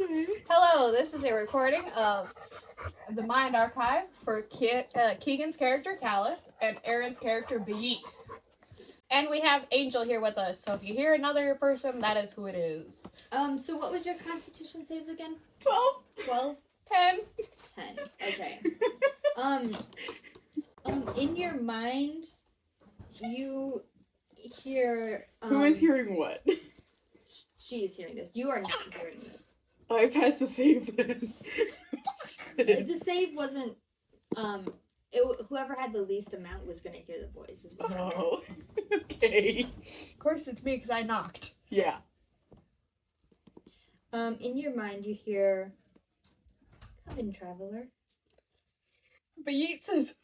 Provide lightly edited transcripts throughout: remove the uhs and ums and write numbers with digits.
Okay. Hello, this is a recording of the Mind Archive for Keegan's character, Callus, and Erin's character, Beat. And we have Angel here with us, so if you hear another person, that is who it is. So what was your constitution saves again? 12. 12? 10. 10. Okay. In your mind, you hear, Who is hearing what? She is hearing this. You are not hearing this. I passed the save then. The save wasn't, whoever had the least amount was going to hear the voice. Oh, okay. Of course, it's me because I knocked. Yeah. In your mind, you hear, "Come in, traveler." Beat says,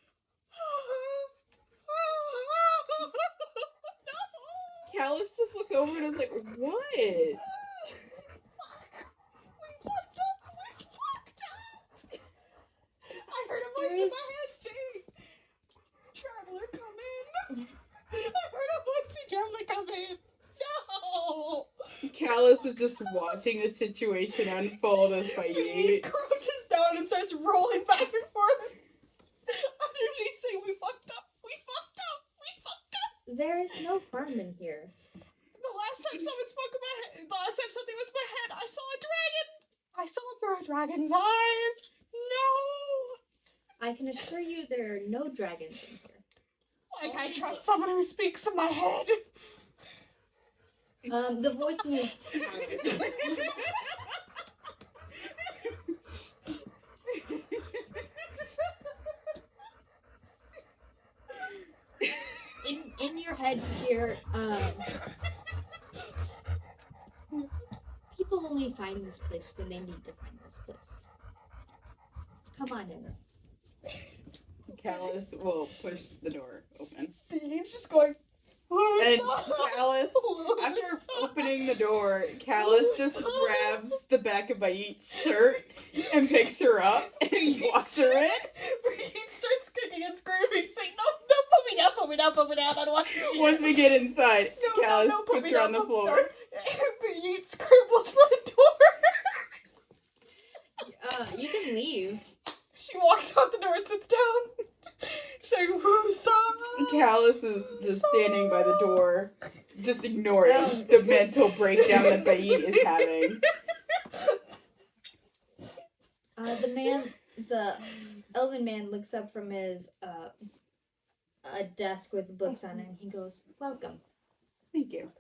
Callus just looks over and is like, what? We fucked up! I heard a voice in my head saying, "Traveler, come in." I heard a voice saying, "Traveler, come in." No! Callus is just watching the situation unfold as He Bayit. crouches down and starts rolling back and forth. Underneath saying, "We fucked up! We fucked up! We fucked up!" There is no harm in here. The last time someone spoke in my head, the last time something was in my head, I saw a dragon! I saw through a dragon's eyes! No! I can assure you there are no dragons in here. Like I trust someone who speaks in my head. The voice moves to Callus. In your head here, people only find this place when they need to find this place. Come on in. Callus will push the door open. He's just going, And Callus, after opening the door, Callus just grabs the back of Bayit's shirt and picks her up and walks her in. He starts kicking and screaming, saying, "No, put me down, put me down, put me down, I don't want to." Once we get inside, Callus put puts me her down, on the put me floor. down. Beat scribbles for the door. You can leave. She walks out the door and sits down, saying, "Whoosah." Callus is just standing by the door, just ignoring the mental breakdown that Bayit is having. The elven man looks up from his a desk with books on it, and he goes, "Welcome." Thank you.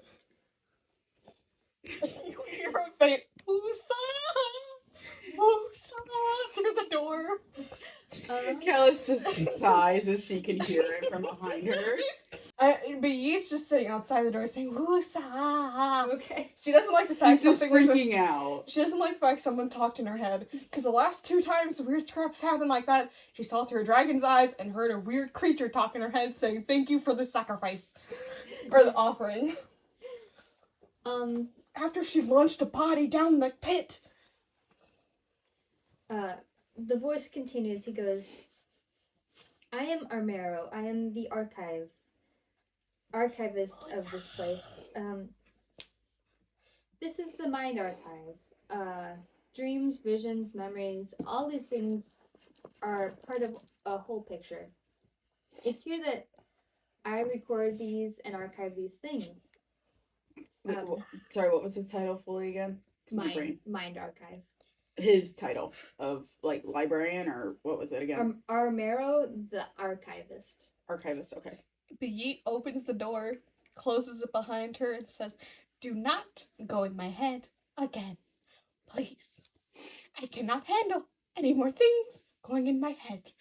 You hear a faint "Whoosah, whoosah" through the door. Callus just sighs as she can hear it from behind her. Beat's just sitting outside the door saying "Whoosah." Okay. She doesn't like the fact She's just something was freaking out. She doesn't like the fact someone talked in her head, because the last 2 times weird crap's happened like that, she saw through a dragon's eyes and heard a weird creature talk in her head saying, "Thank you for the sacrifice," or the offering. After she launched a body down the pit. The voice continues. He goes, "I am Armero. I am the archivist of this place. This is the Mind Archive. Dreams, visions, memories, all these things are part of a whole picture. It's here that I record these and archive these things. Sorry, what was the title fully again? Mind Archive. His title of, like, librarian, or what was it again? Armero, the archivist. Archivist, okay. Beat opens the door, closes it behind her, and says, "Do not go in my head again. Please. I cannot handle any more things going in my head.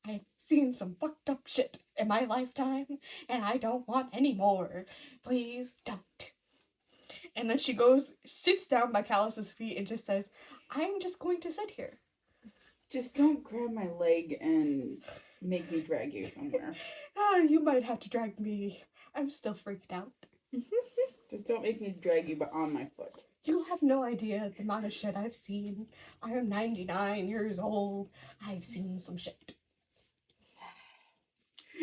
I've seen some fucked up shit in my lifetime, and I don't want any more. Please don't." And then she goes, sits down by Callus's feet, and just says, "I'm just going to sit here." Just don't grab my leg and make me drag you somewhere. You might have to drag me. I'm still freaked out. Just don't make me drag you on my foot. You have no idea the amount of shit I've seen. I am 99 years old. I've seen some shit.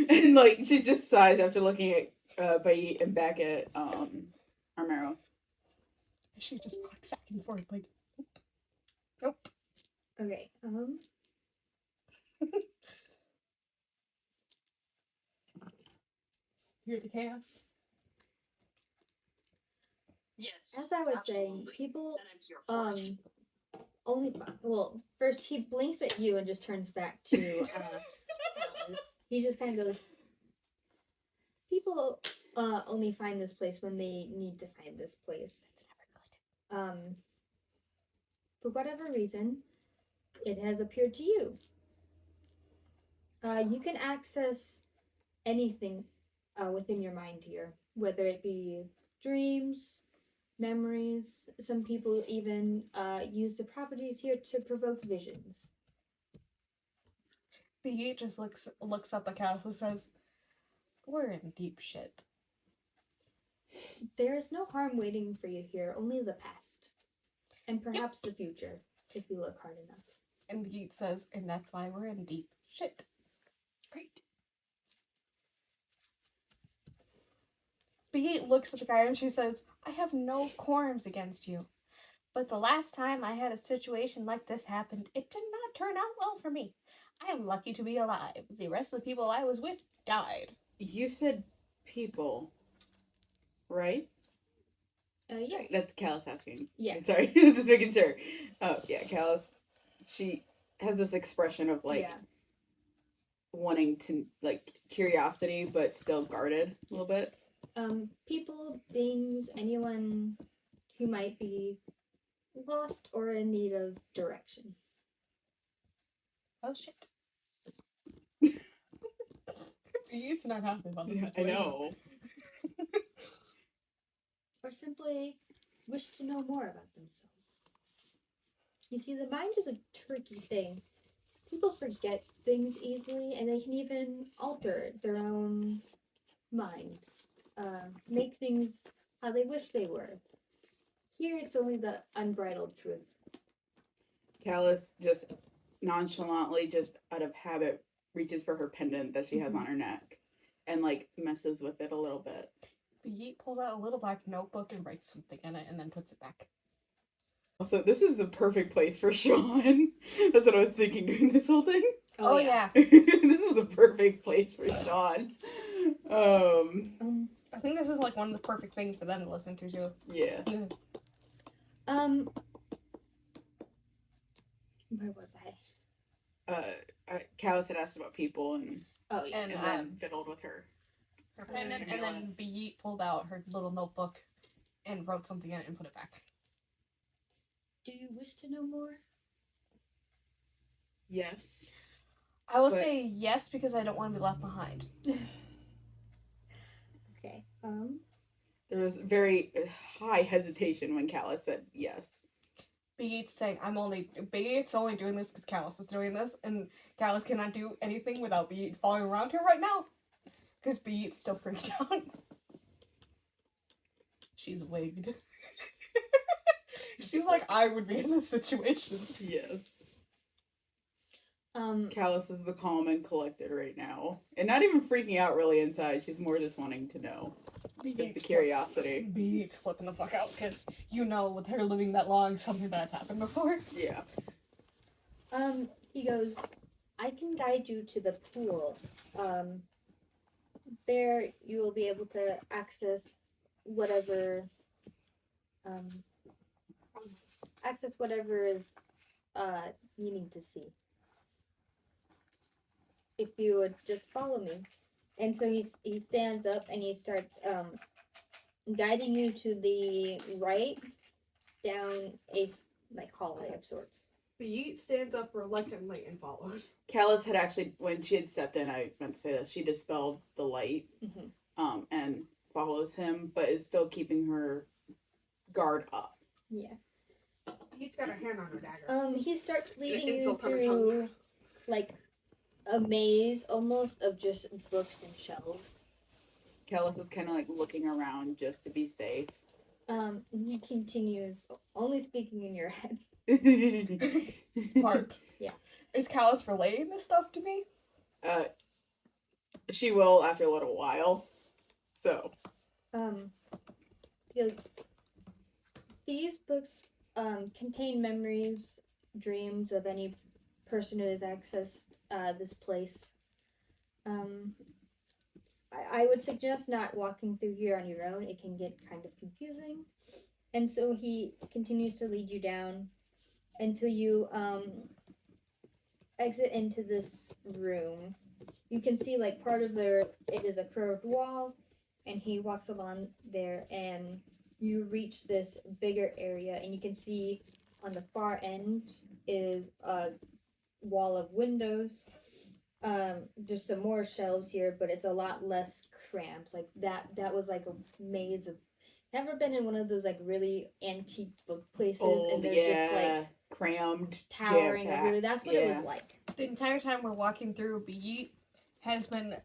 And, like, she just sighs after looking at Bayit and back at Armero. She just walks back and forth like, Okay. Hear the chaos. Yes. As I was saying, people only first he blinks at you and just turns back to Alice. He just kind of goes, people only find this place when they need to find this place. It's never good. For whatever reason, it has appeared to you. You can access anything within your mind here, whether it be dreams, memories. Some people even use the properties here to provoke visions. B just looks up at Cass and says, "We're in deep shit." There is no harm waiting for you here, only the past. And perhaps the future, if you look hard enough. And Yeet says, "And that's why we're in deep shit." Great. Yeet looks at the guy and she says, "I have no qualms against you. But the last time I had a situation like this happen, it did not turn out well for me. I am lucky to be alive. The rest of the people I was with died." You said people, right? Yes. That's Callus asking. Yeah. Sorry, I was just making sure. Oh, yeah, Callus. She has this expression of, like, wanting to, like, curiosity, but still guarded a little bit. People, beings, anyone who might be lost or in need of direction. Oh shit. Yeet's not happy about this I situation. know. Or simply wish to know more about themselves. You see, the mind is a tricky thing. People forget things easily, and they can even alter their own mind. Make things how they wish they were. Here, it's only the unbridled truth. Callus just nonchalantly, just out of habit, reaches for her pendant that she has on her neck and, like, messes with it a little bit. Yeet pulls out a little black notebook and writes something in it and then puts it back. Also, this is the perfect place for Sean. That's what I was thinking during this whole thing. Oh yeah. This is the perfect place for Sean. I think this is like one of the perfect things for them to listen to too. Yeah. Where was I? Callus had asked about people and Oh, yeah. And, then fiddled with her. Her pendant, and then Yeet pulled out her little notebook and wrote something in it and put it back. Do you wish to know more? Yes. I will say yes because I don't want to be left behind. Okay. There was very high hesitation when Callus said yes. Yeet's saying Yeet's only doing this because Callus is doing this, and Callus cannot do anything without Yeet following around her right now. Because Yeet's still freaked out. She's wigged. She's like, I would be in this situation. Yes. Callus is the calm and collected right now. And not even freaking out really inside. She's more just wanting to know. Just the curiosity. Yeet's flipping the fuck out because with her living that long, something that's happened before. Yeah. He goes, I can guide you to the pool. There you will be able to access whatever is you need to see. If you would just follow me. And so he stands up and he starts guiding you to the right down a hallway of sorts. Yeet stands up reluctantly and follows. Callus had actually, when she had stepped in, I meant to say this, she dispelled the light and follows him, but is still keeping her guard up. Yeah. Yeet's got her hand on her dagger. He starts leading you through a maze almost of just books and shelves. Callus is kind of looking around just to be safe. He continues, only speaking in your head. Smart. Yeah. Is Callus relaying this stuff to me? She will after a little while. So. These books contain memories dreams of any person who has accessed this place. I would suggest not walking through here on your own. It can get kind of confusing. And so he continues to lead you down until you exit into this room. You can see like part of it is a curved wall, and he walks along there, and you reach this bigger area, and you can see on the far end is a wall of windows. There's some more shelves here, but it's a lot less cramped. Like that was like a maze of. Never been in one of those like really antique book places, and they're just like crammed, towering over you. That's what it was like. The entire time we're walking through, Beat has been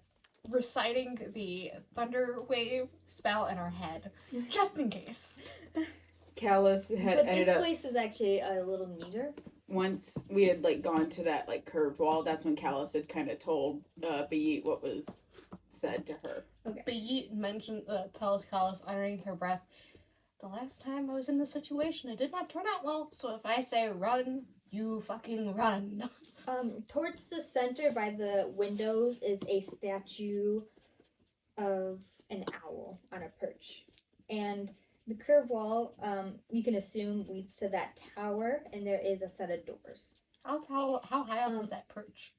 reciting the thunder wave spell in our head, just in case. Callus had But ended this up place is actually a little neater. once we had like gone to that like curved wall. That's when Callus had kind of told Beat what was said to her. Okay. Beat mentioned tells Callus underneath her breath, "The last time I was in this situation, it did not turn out well. So if I say run, you fucking run." Towards the center by the windows is a statue of an owl on a perch. And the curved wall, you can assume leads to that tower, and there is a set of doors. How high up is that perch?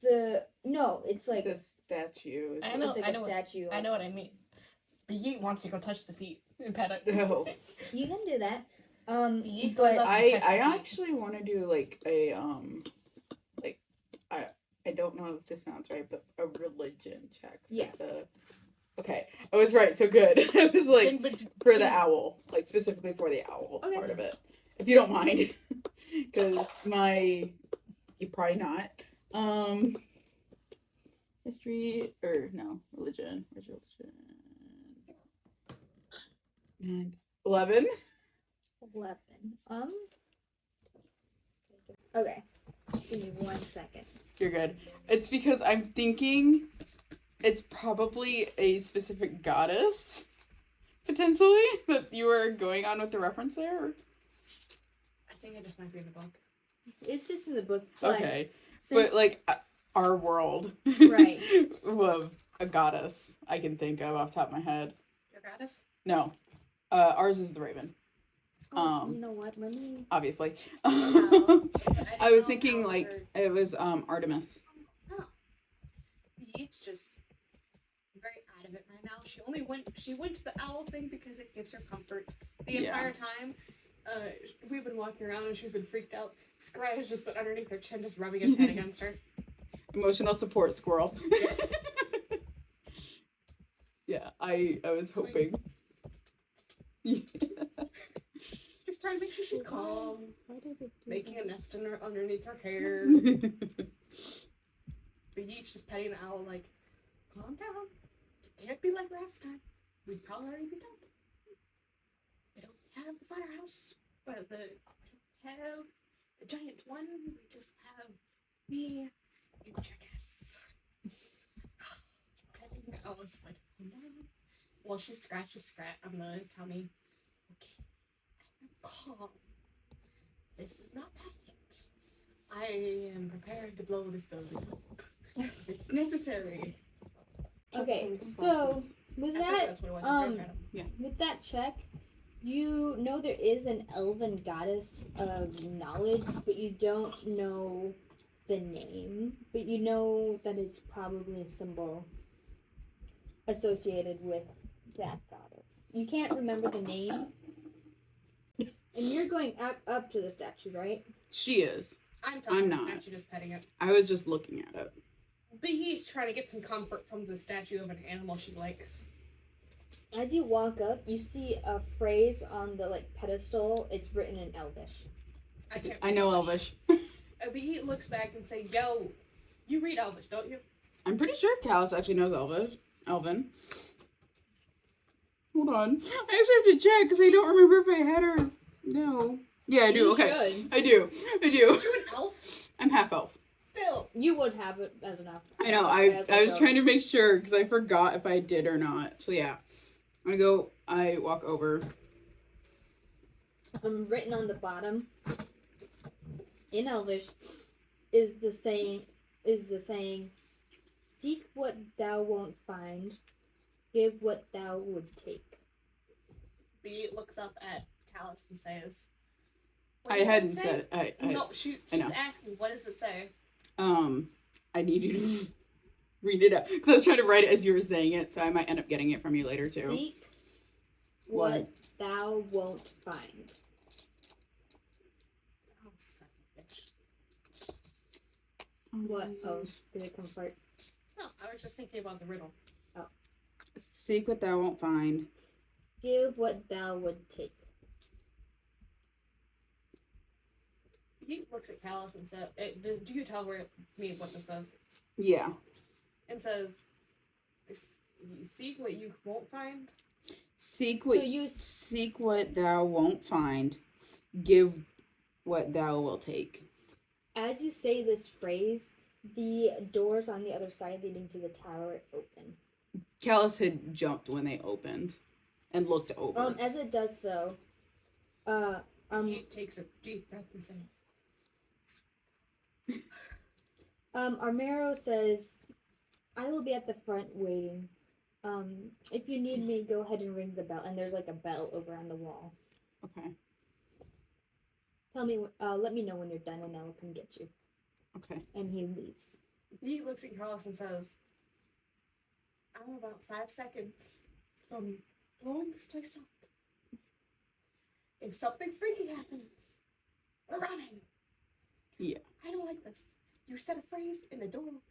It's like It's a statue. I know, it's like I a know statue. I know what I mean. Beat wants to go touch the feet and pet it. No. You can do that. Beat but goes up and I pets the feet. actually want to do like a like I don't know if this sounds right, but a religion check. Yes. Okay, I was right. So good. It was like But for the owl, like specifically for the owl Okay. part of it, if you don't mind, because you probably not. History or no religion? Where's religion? And 11. 11. Okay. Give me 1 second. You're good. It's because I'm thinking it's probably a specific goddess, potentially, that you were going on with the reference there. I think I just might be in the book. It's just in the book. But Okay. since- But, like, our world. Right. Of a goddess I can think of off the top of my head. Your goddess? No. Ours is the Raven. you know what? Let me. Obviously. No. I was thinking, like, it was Artemis. Oh. Beat's just very out of it right now. She went to the owl thing because it gives her comfort. The entire time, we've been walking around and she's been freaked out. Scry has just been underneath her chin, just rubbing his head against her. Emotional support squirrel. Yes. Yeah, I was hoping. Just trying to make sure she's calm. Making a nest underneath her hair. Beat's just petting the owl like, calm down. It can't be like last time. We'd probably already be done. We don't have the firehouse, but we don't have the giant one. We just have me and Jackass. Petting the owl's foot. Calm down. While she scratches Scrat on the tummy. Okay, I'm calm. This is not bad yet. I am prepared to blow this building up. If it's necessary. Okay, so with that, That's what it was. with that check, you know there is an elven goddess of knowledge, but you don't know the name. But you know that it's probably a symbol associated with that goddess. You can't remember the name. And you're going up to the statue, right? She is. I'm not. the statue, just petting it. I was just looking at it. But he's trying to get some comfort from the statue of an animal she likes. As you walk up, you see a phrase on the pedestal. It's written in Elvish. I know Elvish. But he looks back and say, "Yo, you read Elvish, don't you?" I'm pretty sure Callus actually knows Elvin. Hold on. I actually have to check because I don't remember if I had her. No. Yeah, I do. You Okay. should. I do. Are you an elf? I'm half elf. Still. You would have it as an elf. I know. I was trying to make sure because I forgot if I did or not. So yeah. I walk over. Written on the bottom in Elvish is the saying, seek what thou won't find, give what thou would take. B looks up at Callus and says, I hadn't said No, she's asking, what does it say? I need you to read it out because I was trying to write it as you were saying it, so I might end up getting it from you later too. Seek what thou won't find. Oh, son of a bitch. What? Oh, did it come first? No, I was just thinking about the riddle. Oh. Seek what thou won't find. Give what thou would take. He looks at Callus and says, do you tell me what this says? Yeah. And says, seek what you won't find? Seek what thou won't find. Give what thou will take. As you say this phrase, the doors on the other side leading to the tower open. Callus had jumped when they opened and looked over. As it does so, He takes a deep breath and says, Armero says, I will be at the front waiting. If you need me, go ahead and ring the bell. And there's like a bell over on the wall. Okay. Let me know when you're done and I will come get you. Okay. And he leaves. He looks at Carlos and says, I'm about 5 seconds from blowing this place up. If something freaky happens, we're running. Yeah. I don't like this. You said a phrase in the door,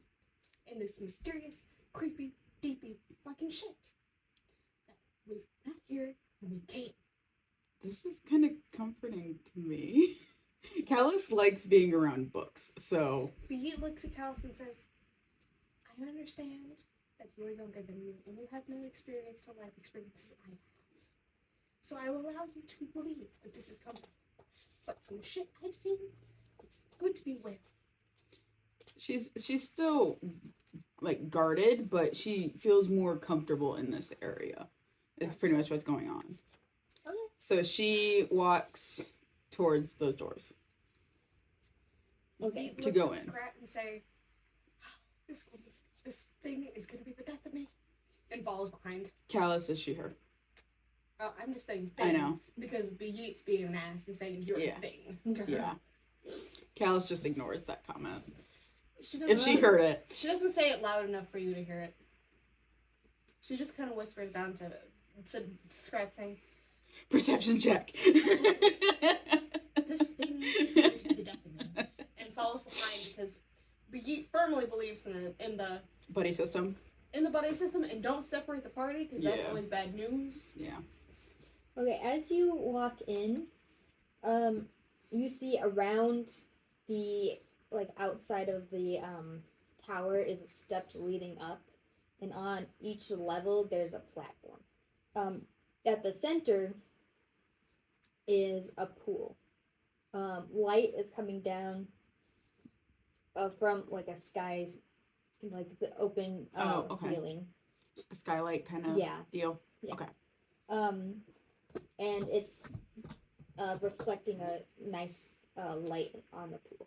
in this mysterious, creepy, deepy fucking shit that was not here when we came. This is kind of comforting to me. Callus likes being around books, so... But he looks at Callus and says, I understand that you are younger than me and you have no experience or life experiences I have. So I will allow you to believe that this is comforting. But from the shit I've seen, it's good to be wary. She's still, like, guarded, but she feels more comfortable in this area. Is pretty much what's going on. Okay. So she walks towards those doors. Okay. To go in. Scrat and say, this thing is going to be the death of me. And follows behind. Callus, is she her? I'm just saying thing. I know. Because Beyeet's being an ass and saying you're a thing to her. Yeah. Callus just ignores that comment. If she heard it. She doesn't say it loud enough for you to hear it. She just kind of whispers down to Scrat saying, Perception check. this thing is going to be the death of me. And follows behind because Beyeet firmly believes in the buddy system. In the buddy system and don't separate the party because that's always bad news. Yeah. Okay, as you walk in, you see around the, like, outside of the, tower is steps leading up, and on each level there's a platform. At the center is a pool. Light is coming down, from, like, a sky, like, the open, ceiling. A skylight kind of deal? Yeah. Okay. And it's reflecting a nice light on the pool.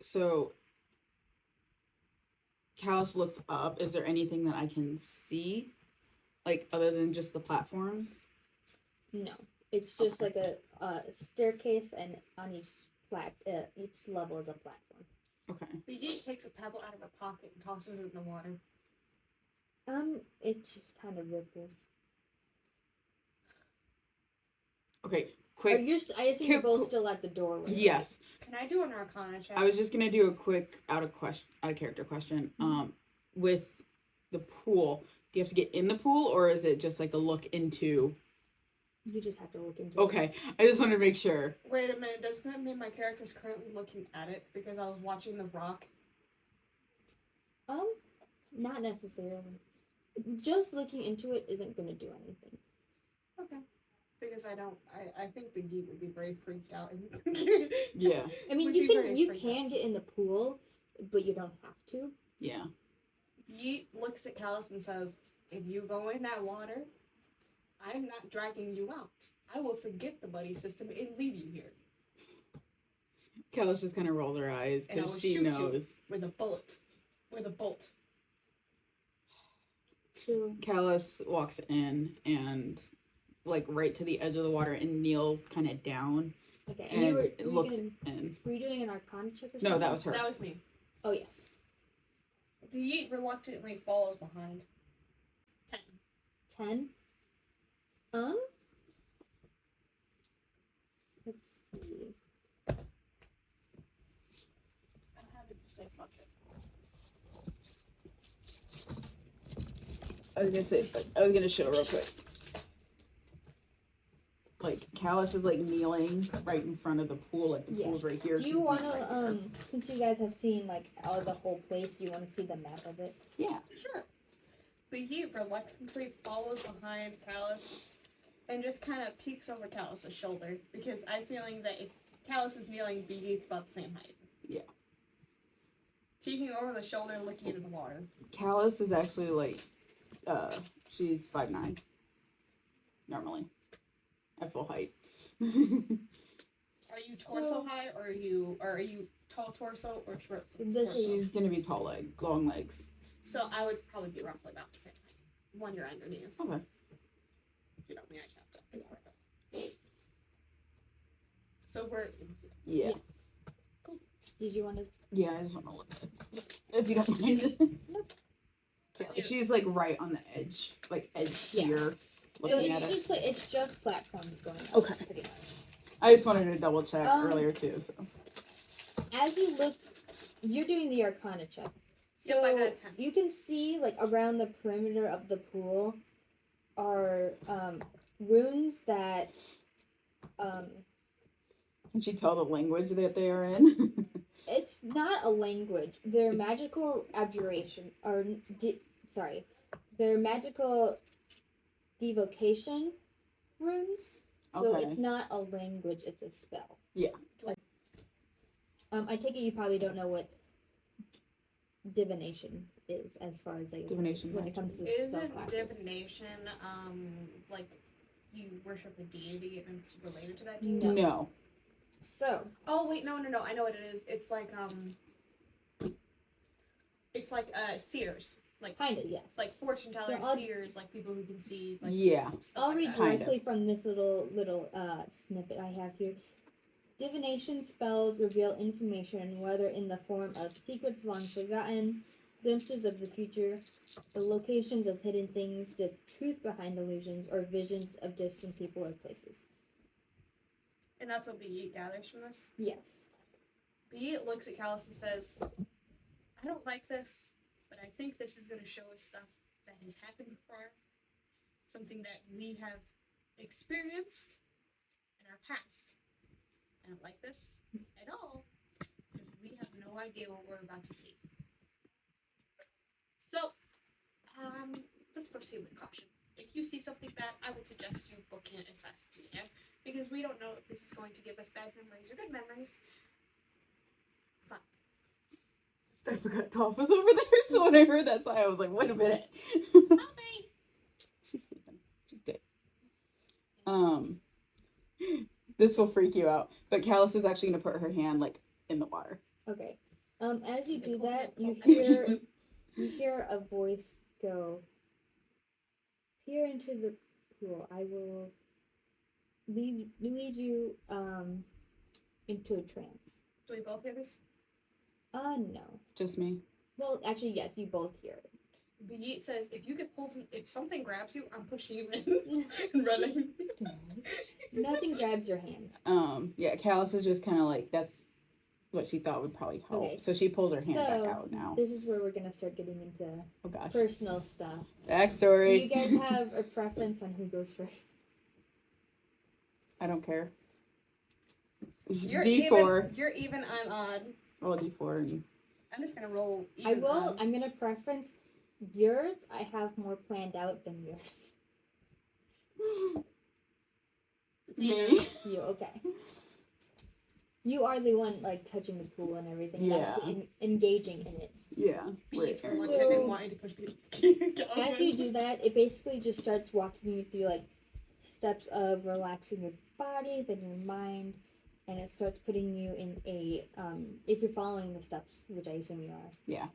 So Callus looks up. Is there anything that I can see? Like, other than just the platforms? No. It's just like a staircase, and on each level is a platform. Okay. Beyeet takes a pebble out of her pocket and tosses it in the water. It just kind of ripples. Okay, quick. I assume you're both still at the doorway. Yes. Right? Can I do an Arcana check? I was just gonna do a quick out of character question. With the pool, do you have to get in the pool, or is it just like a look into? You just have to look into Okay, I just wanted to make sure. Wait a minute, doesn't that mean my character's currently looking at it because I was watching the rock? Not necessarily. Just looking into it isn't going to do anything. Okay. Because I think Beyeet would be very freaked out. Yeah. I mean, you can get in the pool, but you don't have to. Yeah. Beyeet looks at Callus and says, if you go in that water, I'm not dragging you out. I will forget the buddy system and leave you here. Callus just kind of rolls her eyes And I will because she shoot knows. you with a bullet. With a bolt. So Callus walks in and, like, right to the edge of the water and kneels kind of down okay, and were you looks gonna, in. were you doing an Arcana check or something? No, that was her. That was me. Oh yes. The yeet reluctantly follows behind. 10. 10. Let's see. I don't have to say fuck it. I was gonna show real quick. Like, Callus is, like, kneeling right in front of the pool. Like, the Yeah. pool's right here. Do she's you kneeling wanna, right there. since you guys have seen, like, all of the whole place, do you wanna see the map of it? Yeah. Sure. The yeet reluctantly follows behind Callus and just kind of peeks over Callus's shoulder because I'm feeling that if Callus is kneeling, the yeet's about the same height. Yeah. Peeking over the shoulder, looking into the water. Callus is actually, like, she's 5'9". Normally. At full height. Are you torso So- high, or are you tall torso or short This torso? is- She's gonna be long legs. So I would probably be roughly about the same height. One your under knees. Okay. You know me, I can't do it. So we're Yeah. Yes. Cool. Did you wanna? Yeah, I just want to look at it. If you don't mind. Nope. Yeah, like, she's, like, right on the edge. Like, edge Yeah. here. So Looking at it's it. just like, it's just platforms going up. Okay. Pretty much. I just wanted to double check Um, earlier, too, so. As you look, you're doing the Arcana check. So Yep, I got a 10. you can see, like, around the perimeter of the pool are runes that Can she tell the language that they are in? it's not a language. They're It's- magical abjuration, or they're magical devocation runes. So Okay. it's not a language; it's a spell. Yeah. I take it you probably don't know what divination is, as far as like Divination. when it comes to spell Isn't classes. divination like you worship a deity and it's related to that No. deity? No. So Oh wait, no, I know what it is. It's like seers. kind of yes. Like fortune tellers, So I'll- seers, like people who can see like Yeah. stuff I'll like read that. Kind directly from this little snippet I have here. Divination spells reveal information, whether in the form of secrets long forgotten, glimpses of the future, the locations of hidden things, the truth behind illusions, or visions of distant people or places. And that's what Beat gathers from this. Yes. Beat looks at Callus and says, I don't like this, but I think this is going to show us stuff that has happened before. Something that we have experienced in our past. I don't like this at all, because we have no idea what we're about to see. So, let's proceed with caution. If you see something bad, I would suggest you booking it as fast as you can, because we don't know if this is going to give us bad memories or good memories. I forgot Toph was over there, so when I heard that sigh, I was like, wait a minute. Hi! She's sleeping. She's good. This will freak you out, but Callus is actually going to put her hand, like, in the water. Okay. As you do Cool. that, you Cool. hear a voice go, peer into the pool. I will lead you into a trance. Do we both hear this? No. Just me. Well, actually, yes, you both hear it. Beat says, if something grabs you, I'm pushing you in and running. Nothing grabs your hand. Yeah, Callus is just kind of like, that's what she thought would probably help. Okay. So she pulls her hand back So, out now. This is where we're gonna start getting into Oh gosh. personal stuff. Do Backstory. you guys have a preference on who goes first? I don't care. You're D4. Even, you're even, I'm odd. Roll a D4 and I'm just gonna roll I even will. odd. I'm gonna preference yours. I have more planned out than yours. me. You okay? You are the one like touching the pool and everything. Yeah. Actually engaging in it. Yeah. Beat's Right. reluctant and wanting to push people. As you do that, it basically just starts walking you through like steps of relaxing your body, then your mind, and it starts putting you in a if you're following the steps, which I assume you are. Yeah.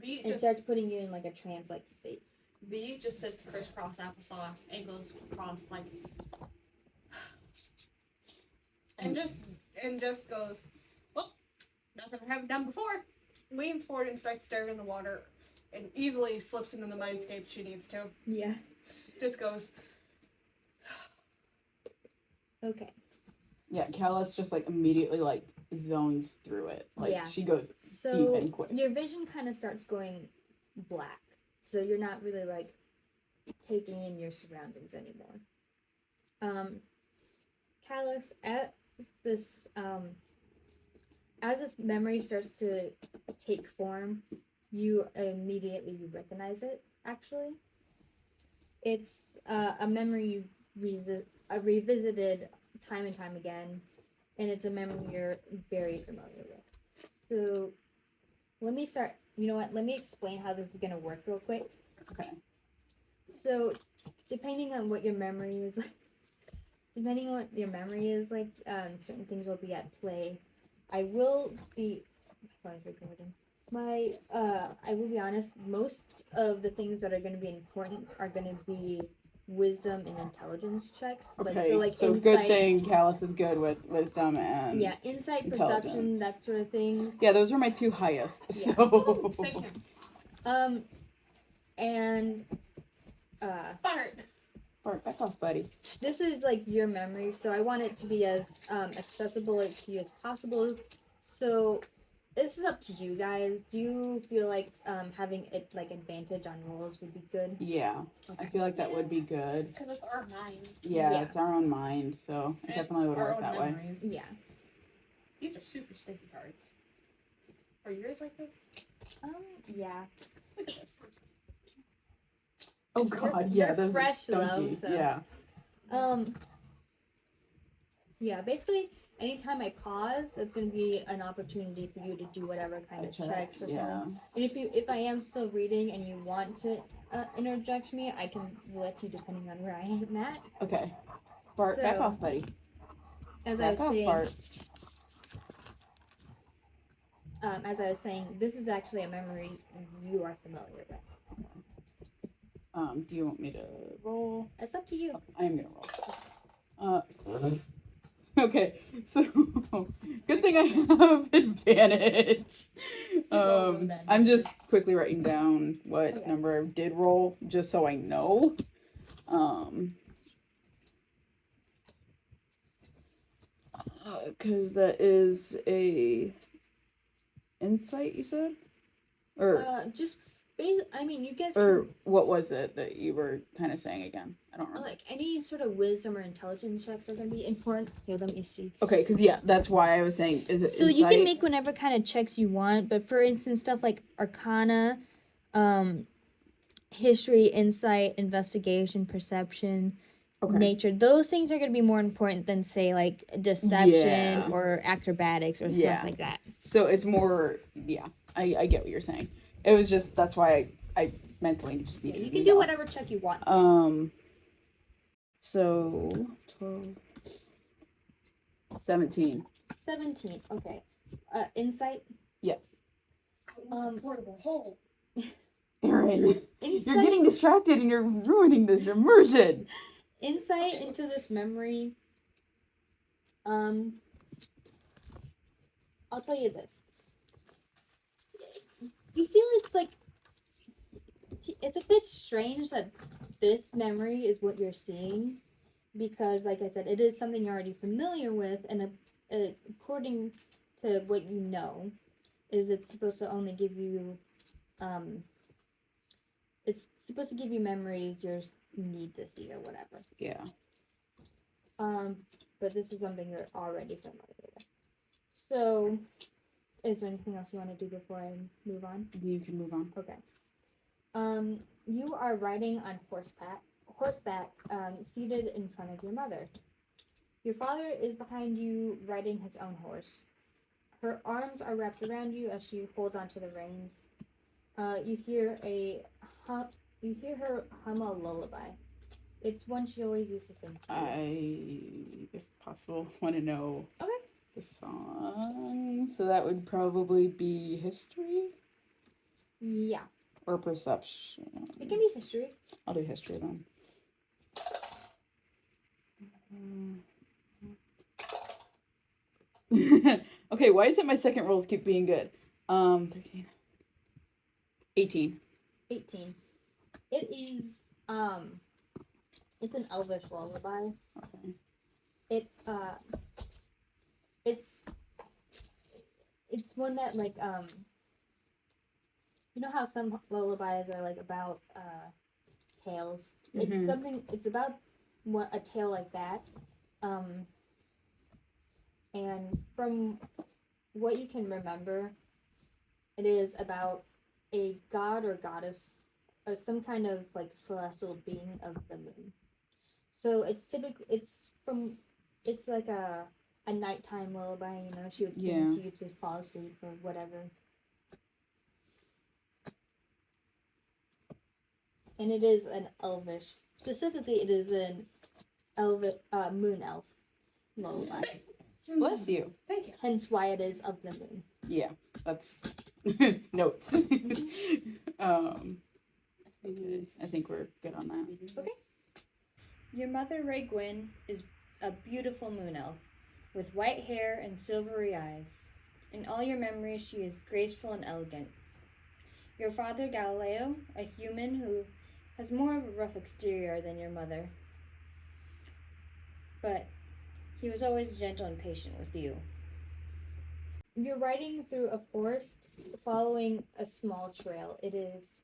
It starts putting you in like a trance-like state. B just sits crisscross applesauce and goes across like, and just goes, well, nothing I haven't done before. Leans forward and starts staring in the water, and easily slips into the mindscape she needs to. Yeah. Just goes. Okay. Yeah, Callus just like immediately like zones through it. Like she goes deep and quick. Your vision kind of starts going black. So you're not really like taking in your surroundings anymore. Callus, as this memory starts to take form, you immediately recognize it. Actually, it's a memory you've revisited time and time again, and it's a memory you're very familiar with. So, let me start. You know what? Let me explain how this is gonna work real quick. Okay. So, depending on what your memory is like, certain things will be at play. I will be honest, most of the things that are going to be important are going to be wisdom and intelligence checks. Okay, Like so insight, good thing Callus is good with wisdom and insight, perception, that sort of thing. Yeah, those are my two highest. Yeah. So Same here. And Bart, back off, buddy. this is like your memory, so I want it to be as accessible to you as possible. So this is up to you guys. Do you feel like having it like advantage on rolls would be good? Yeah, Okay. I feel like that would be good. Because it's our mind. Yeah, it's our own mind, so it definitely would work that memories. way. Yeah. These are super sticky cards. Are yours like this? Yeah. Look at this. Oh God, They're those fresh are skunky. though. So. Yeah. So yeah, basically, anytime I pause, it's gonna be an opportunity for you to do whatever kind of checks or something. And if I am still reading and you want to interject me, I can let you depending on where I am at. Okay. Bart, So, back off, buddy. As I was saying, this is actually a memory you are familiar with. Do you want me to roll? It's up to you. I am gonna roll. Okay, so good thing I have advantage. I'm just quickly writing down what number I did roll, just so I know. Because that is a insight, you said, or you guys. Or what was it that you were kind of saying again? I don't remember. Like any sort of wisdom or intelligence checks are going to be important. Here, let me see. Okay, because that's why I was saying, is it so insight? You can make whatever kind of checks you want, but for instance, stuff like Arcana, history, insight, investigation, perception, nature. Those things are going to be more important than say like deception or acrobatics or stuff like that. So it's more, I get what you're saying. It was just, that's why I mentally just needed you can do whatever check you want. So 12, 17. 17. Okay. Insight. Yes. Portable hole. Erin, you're getting distracted and you're ruining the immersion. Insight into this memory. I'll tell you this. You feel it's a bit strange that this memory is what you're seeing, because, like I said, it is something you're already familiar with, and according to what you know, it's supposed to only give you, it's supposed to give you memories you need to see or whatever. Yeah. But this is something you're already familiar with. So, is there anything else you want to do before I move on? You can move on. Okay. You are riding on horseback, seated in front of your mother. Your father is behind you, riding his own horse. Her arms are wrapped around you as she holds onto the reins. You hear her hum a lullaby. It's one she always used to sing to you. I, if possible, want to know Okay. the song. So that would probably be history Yeah. or perception. It can be history. I'll do history then. Okay, why is it my second rolls keep being good? 13. 18. 18. It is, it's an elvish lullaby. Okay. It's one that, like, you know how some lullabies are, like, about, tales? Mhm. It's about a tale like that. And from what you can remember, it is about a god or goddess or some kind of like celestial being of the moon. So it's like a nighttime lullaby, you know, she would sing Yeah. to you to fall asleep or whatever. And it is an elvish. Specifically, it is an moon elf lullaby. Bless you. Thank you. Hence why it is of the moon. Yeah, that's notes. Okay, I think we're good on that. Okay. Your mother, Ray Gwyn, is a beautiful moon elf with white hair and silvery eyes. In all your memories, she is graceful and elegant. Your father, Galileo, a human who has more of a rough exterior than your mother, but he was always gentle and patient with you. You're riding through a forest following a small trail. It's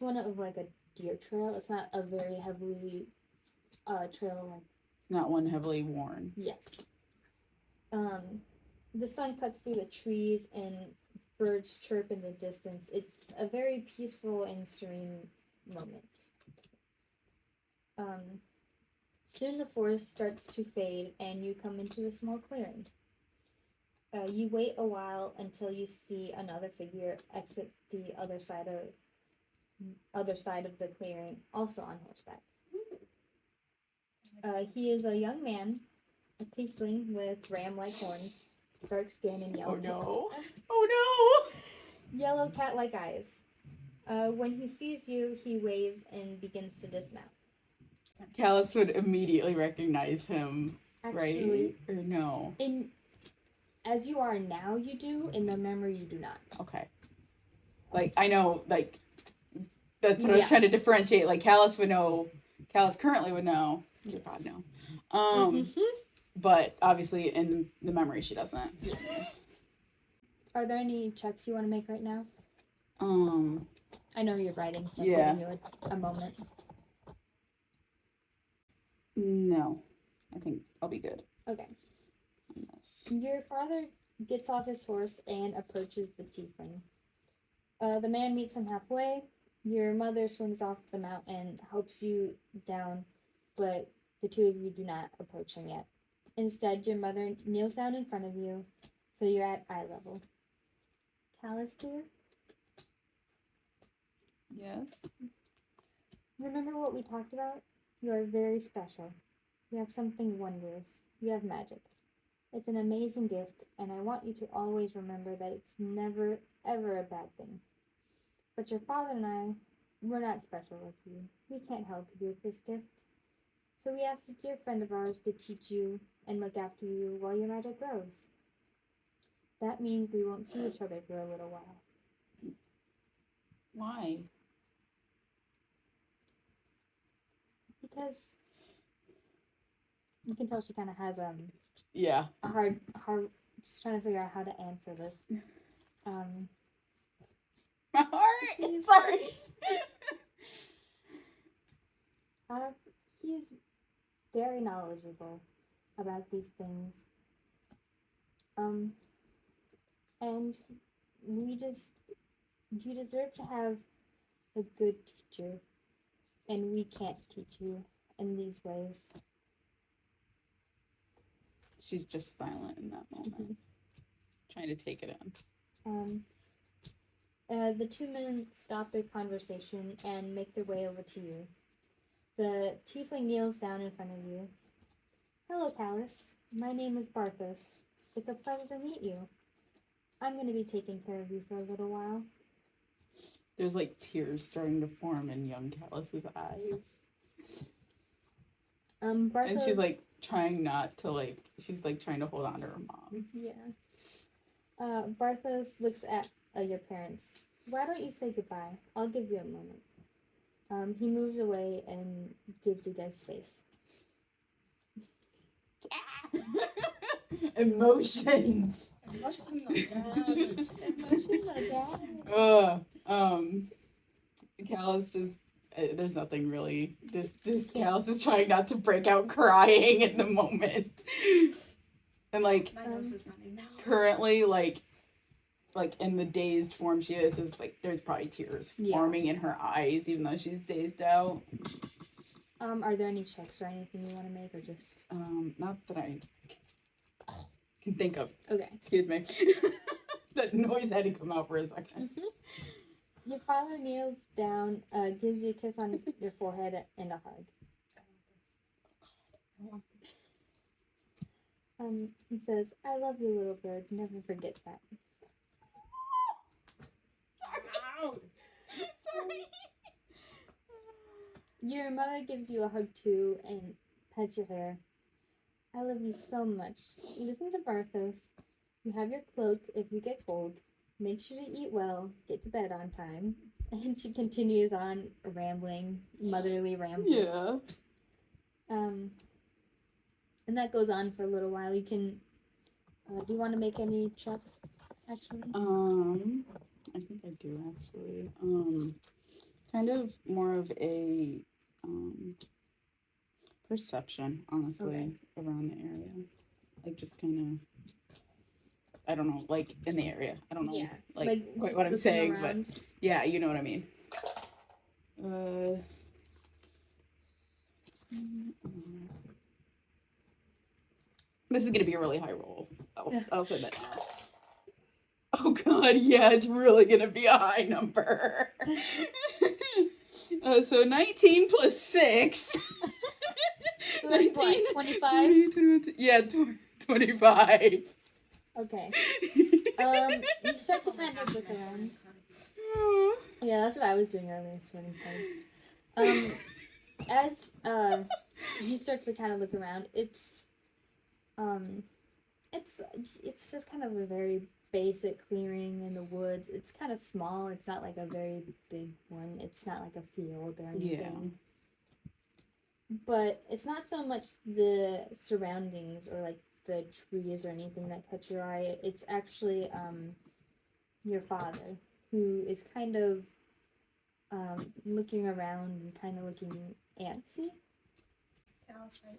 one of like a deer trail. It's not a very heavily trail like. Not one heavily worn. Yes. The sun cuts through the trees and birds chirp in the distance. It's a very peaceful and serene moment. Soon the forest starts to fade and you come into a small clearing. You wait a while until you see another figure exit the other side of the clearing, also on horseback. He is a young man, a tiefling with ram-like horns, dark skin, and Oh no! Oh yellow cat-like eyes. When he sees you, he waves and begins to dismount. no! Callus would immediately recognize him, Actually, right? Or no? As you are now, you do. In the memory, you do not. Okay. Like, I know, like, that's what I was Yeah. trying to differentiate. Like, Callus would know. Callus currently would know. Dear Yes. God, no. But obviously in the memory she doesn't. Yes. Are there any checks you want to make right now? I know you're writing, so Yeah. I'm giving you a moment. No. I think I'll be good. Okay. On this. Your father gets off his horse and approaches the tiefling. The man meets him halfway. Your mother swings off the mount and helps you down, but the two of you do not approach him yet. Instead, your mother kneels down in front of you, so you're at eye level. Callus, dear? Yes. Remember what we talked about? You are very special. You have something wondrous. You have magic. It's an amazing gift, and I want you to always remember that it's never, ever a bad thing. But your father and I, we're not special like you. We can't help you with this gift. So we asked a dear friend of ours to teach you and look after you while your magic grows. That means we won't see each other for a little while. Why? Because you can tell she kind of has Yeah. a hard, just trying to figure out how to answer this. My heart. Sorry. He is very knowledgeable about these things. And you deserve to have a good teacher, and we can't teach you in these ways. She's just silent in that moment, trying to take it in. The two men stop their conversation and make their way over to you. The tiefling kneels down in front of you. Hello, Callus. My name is Barthos. It's a pleasure to meet you. I'm going to be taking care of you for a little while. There's like tears starting to form in young Callus's eyes. Barthos... And she's like trying not to like, she's like trying to hold on to her mom. Yeah. Barthos looks at your parents. Why don't you say goodbye? I'll give you a moment. He moves away and gives you guys space. Emotions. Emotional damage. Callus just there's nothing really. Just Callus is trying not to break out crying in the moment. And like My nose is running now. currently like in the dazed form she is like there's probably tears forming in her eyes even though she's dazed out. Are there any checks or anything you want to make or just Not that I can think of. Okay. Excuse me. That noise had to come out for a second. Your father kneels down, gives you a kiss on your forehead and a hug. He says, I love you, little bird. Never forget that. Sorry. Your mother gives you a hug too and pets your hair. I love you so much. Listen to Barthos. You have your cloak if you get cold. Make sure to eat well. Get to bed on time. And she continues on rambling, motherly rambling. Yeah. And that goes on for a little while. You can. Do you want to make any checks? Actually. I think I do actually. Kind of more of a perception, honestly, around the area. Like just kind of, I don't know, like in the area. I don't know, like quite what I'm saying, around. but yeah, you know what I mean. This is gonna be a really high roll. I'll say that now. Oh god, yeah, it's really gonna be a high number. So 19 plus 6. So that's 19, what, 25? 25. Okay. You start to kind of look around. Yeah, that's what I was doing earlier, sweating parts. As you start to kind of look around, it's just kind of a very basic clearing in the woods. It's kind of small. It's not like a very big one. It's not like a field or anything. Yeah. But it's not so much the surroundings or like the trees or anything that catch your eye. It's actually your father, who is kind of looking around and kind of looking antsy. Callus, right?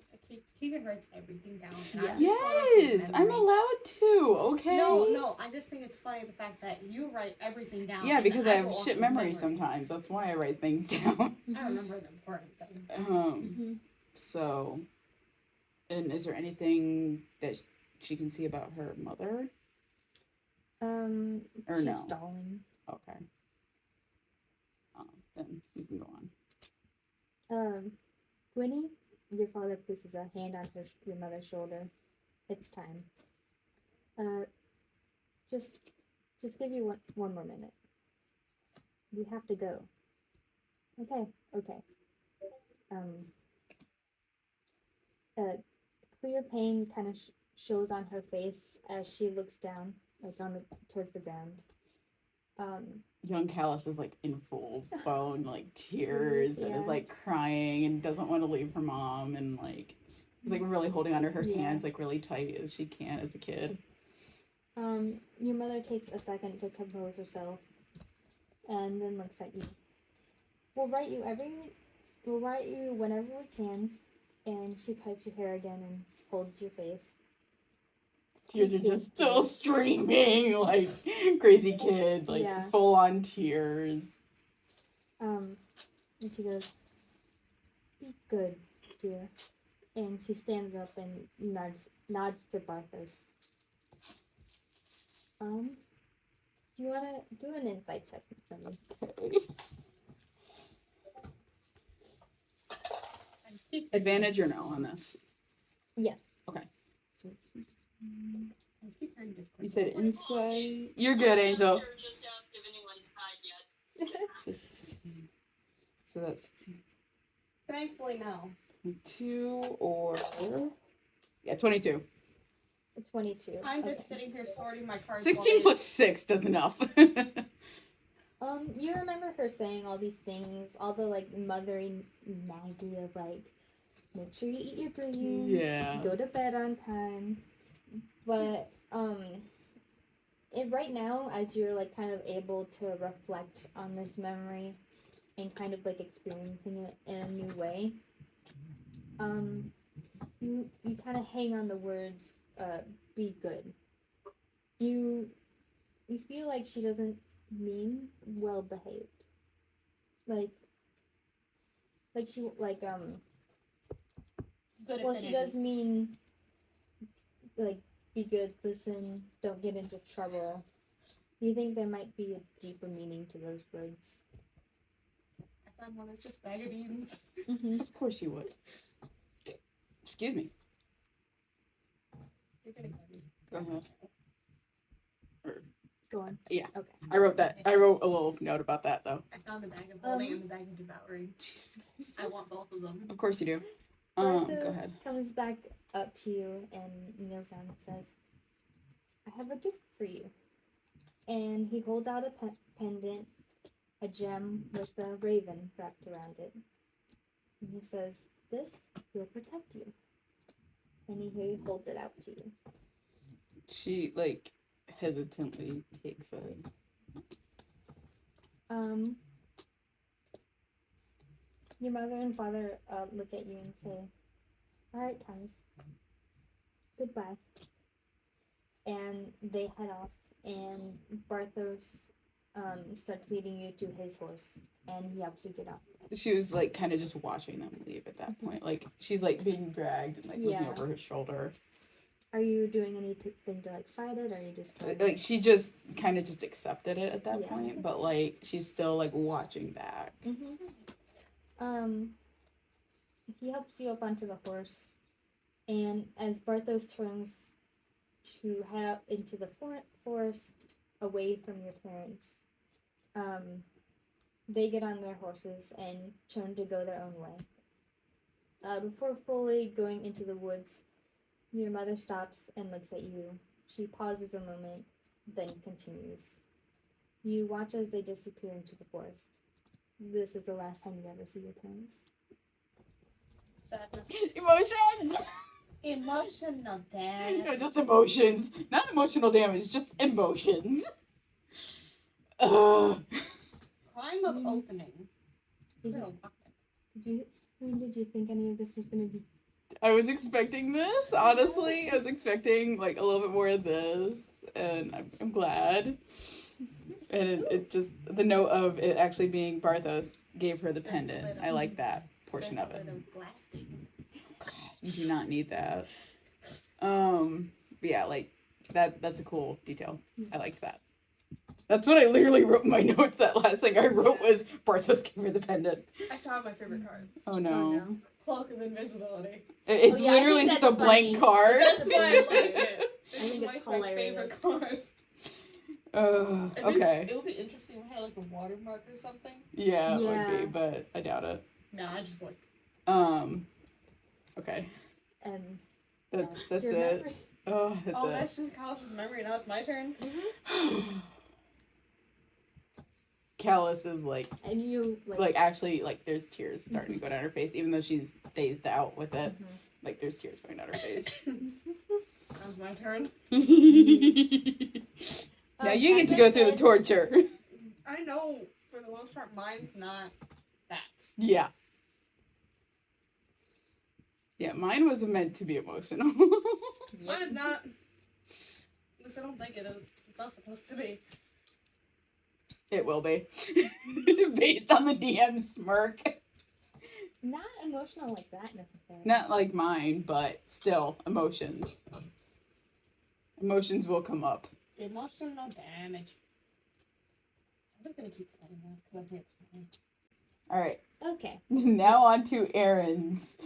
Kegin writes everything down. Yeah. Yes, I'm allowed to. Okay. No. I just think it's funny the fact that you write everything down. Yeah, because I have shit memory sometimes. That's why I write things down. I remember the important things. So, and is there anything that she can see about her mother? Or she's no? stalling. Okay. Then you can go on. Gwynny, your father places a hand on your mother's shoulder. It's time. Just give you one more minute. We have to go. Okay. Clear pain kind of shows on her face as she looks down, like towards the ground. Young Callus is like in full blown like tears and is like crying and doesn't want to leave her mom and like is like really holding onto her hands like really tight as she can as a kid. Your mother takes a second to compose herself and then looks at you. We'll write you whenever we can. And she pets your hair again and holds your face. Tears are just still streaming like crazy kid, like full on tears. And she goes, "Be good, dear." And she stands up and nods to Barthos. You wanna do an insight check for me? Advantage or no on this? Yes. Okay. So 16. Let's keep hearing this. You said insight. You're good, Angel. Just asked if anyone's died yet. So 16. So that's 16. Thankfully, no. 2 or 22. 22. I'm Okay. just sitting here sorting my cards. 16 plus 6 does enough. You remember her saying all these things, all the like mothering naggy of like, make sure you eat your greens, Yeah. go to bed on time. But right now, as you're like kind of able to reflect on this memory and kind of like experiencing it in a new way, you kind of hang on the words, be good. You feel like she doesn't mean well behaved. Like she Good well, she does mean like be good, listen, don't get into trouble. You think there might be a deeper meaning to those words? I found one that's just bag of beans. Mm-hmm. Of course you would. Excuse me. You're getting heavy. Go ahead. Go on. Yeah. Okay. I wrote that. I wrote a little note about that though. I found the bag of holding and the bag of devouring. Jesus Christ. I want both of them. Of course you do. Go Barthos ahead. comes back up to you and kneels down and says, I have a gift for you. And he holds out a pendant, a gem with a raven wrapped around it. And he says, this will protect you. And he holds it out to you. She like hesitantly takes it. Your mother and father look at you and say, all right, Thomas, goodbye. And they head off, and Barthos starts leading you to his horse, and he helps you get up. She was like kind of just watching them leave at that point. Like she's like being dragged and like looking Yeah. over her shoulder. Are you doing anything to like fight it, or are you just Like she just kind of just accepted it at that Yeah. point, but like she's still like watching back. He helps you up onto the horse, and as Barthos turns to head out into the forest away from your parents, they get on their horses and turn to go their own way. Before fully going into the woods, your mother stops and looks at you. She pauses a moment, then continues. You watch as they disappear into the forest. This is the last time you ever see your parents. Sadness. Emotions! Emotional damage. No, just emotions. Not emotional damage, just emotions. Ugh. Crime of opening. Did you think any of this was gonna be? I was expecting this, honestly. I was expecting like a little bit more of this, and I'm glad. And it just, the note of it actually being Barthos gave her the pendant. I like that portion of it. Blasting. You do not need that. But yeah, like that's a cool detail. I liked that. That's what I literally wrote in my notes. That last thing I wrote was Barthos gave her the pendant. I found my favorite card. Oh no. Cloak of Invisibility. It's Oh, yeah, I think literally just a that's blank funny. card. That's why I like it. I think it's It's my hilarious. favorite card. Okay. It would be interesting if we had like a watermark or something. Yeah, it Yeah. would be, but I doubt it. No, I just like. Okay. And That's your it. memory. Oh, that's Oh, it. that's just Callus's memory. Now it's my turn. Callus is like And you actually like there's tears starting to go down her face, even though she's dazed out with it. Mhm. Like there's tears going down her face. That was my turn. Now you get to go through the torture. I know, for the most part, mine's not that. Yeah. Yeah, mine was meant to be emotional. Mine's not. At least I don't think it is. It's not supposed to be. It will be. Based on the DM smirk. not emotional like that necessarily. Not like mine, but still, emotions. Emotions will come up. Emotional damage. I'm just gonna keep saying that because I think it's funny. All right. Okay. Now on to Erin's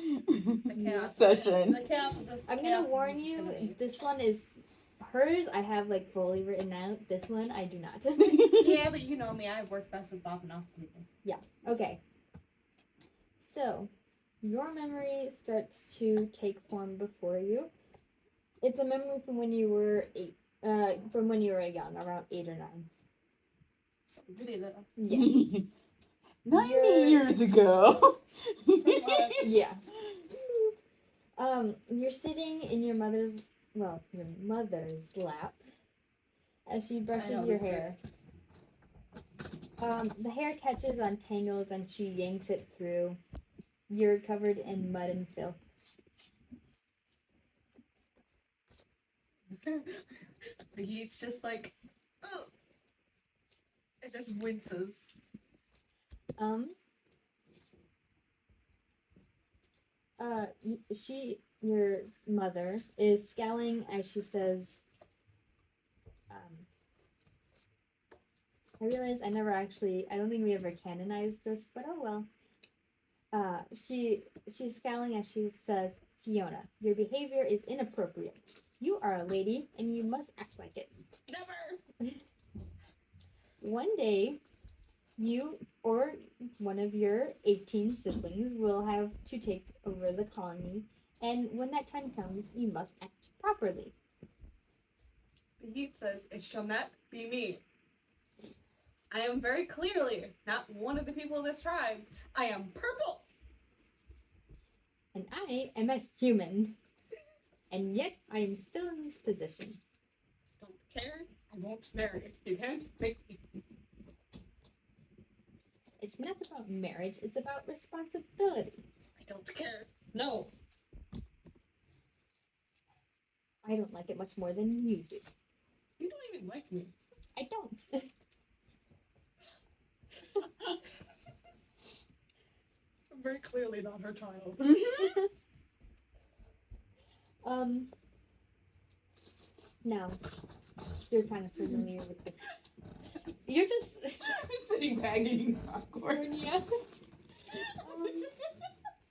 chaos. session. The chaos. I'm gonna warn you, this one is hers. I have like fully written out. This one I do not. Yeah, but you know me. I work best with bopping off people. Okay. So, your memory starts to take form before you. It's a memory from when you were from when you were young, around 8 or 9. So really little. Yes. 90 You're- years ago. Yeah. You're sitting in your mother's lap as she brushes your hair. The hair catches on tangles and she yanks it through. You're covered in mud and filth. He's just like, ugh. It just winces. Your mother is scowling as she says, I realize I don't think we ever canonized this, but oh well. She's scowling as she says, Fiona, your behavior is inappropriate. You are a lady and you must act like it. Never. One day, you or one of your 18 siblings will have to take over the colony, and when that time comes, you must act properly. He says, it shall not be me. I am very clearly not one of the people of this tribe. I am purple. And I am a human. And yet, I am still in this position. Don't care. I won't marry. You can't make me. It's not about marriage, it's about responsibility. I don't care. No. I don't like it much more than you do. You don't even like me. I don't. I'm very clearly not her child. Now, you're kind of familiar with this. You're just Sitting back eating popcorn. Yeah.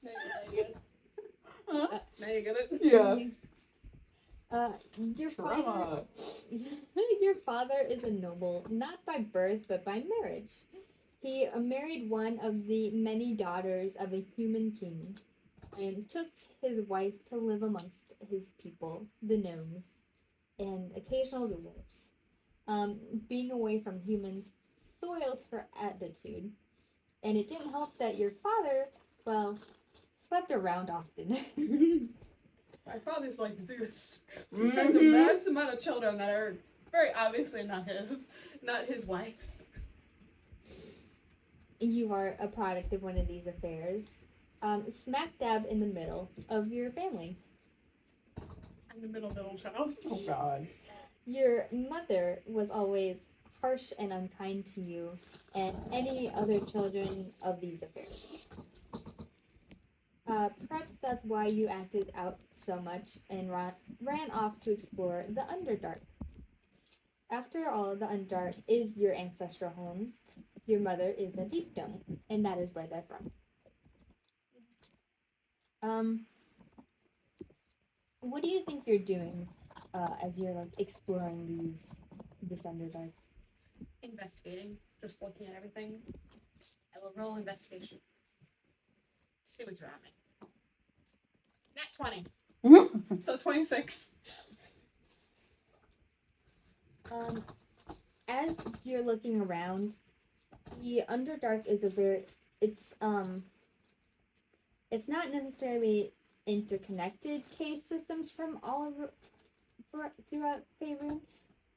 Now you get it. Huh? Now you get it. Yeah. Your father. Drama. Your father is a noble, not by birth but by marriage. He married one of the many daughters of a human king, and took his wife to live amongst his people, the gnomes, and occasional dwarves. Being away from humans soiled her attitude, and it didn't help that your father, well, slept around often. My father's like Zeus. He Mm-hmm. has a vast amount of children that are very obviously not his wife's. You are a product of one of these affairs, smack dab in the middle of your family. I'm the middle child. Oh God. Your mother was always harsh and unkind to you and any other children of these affairs. Perhaps that's why you acted out so much and ran off to explore the Underdark. After all, the Underdark is your ancestral home. Your mother is a deep gnome, and that is where they're from. What do you think you're doing as you're like exploring this Underdark? Investigating. Just looking at everything. I will roll investigation. See what's around me. Nat 20. So 26. As you're looking around, the Underdark is it's not necessarily interconnected cave systems from throughout Faerun,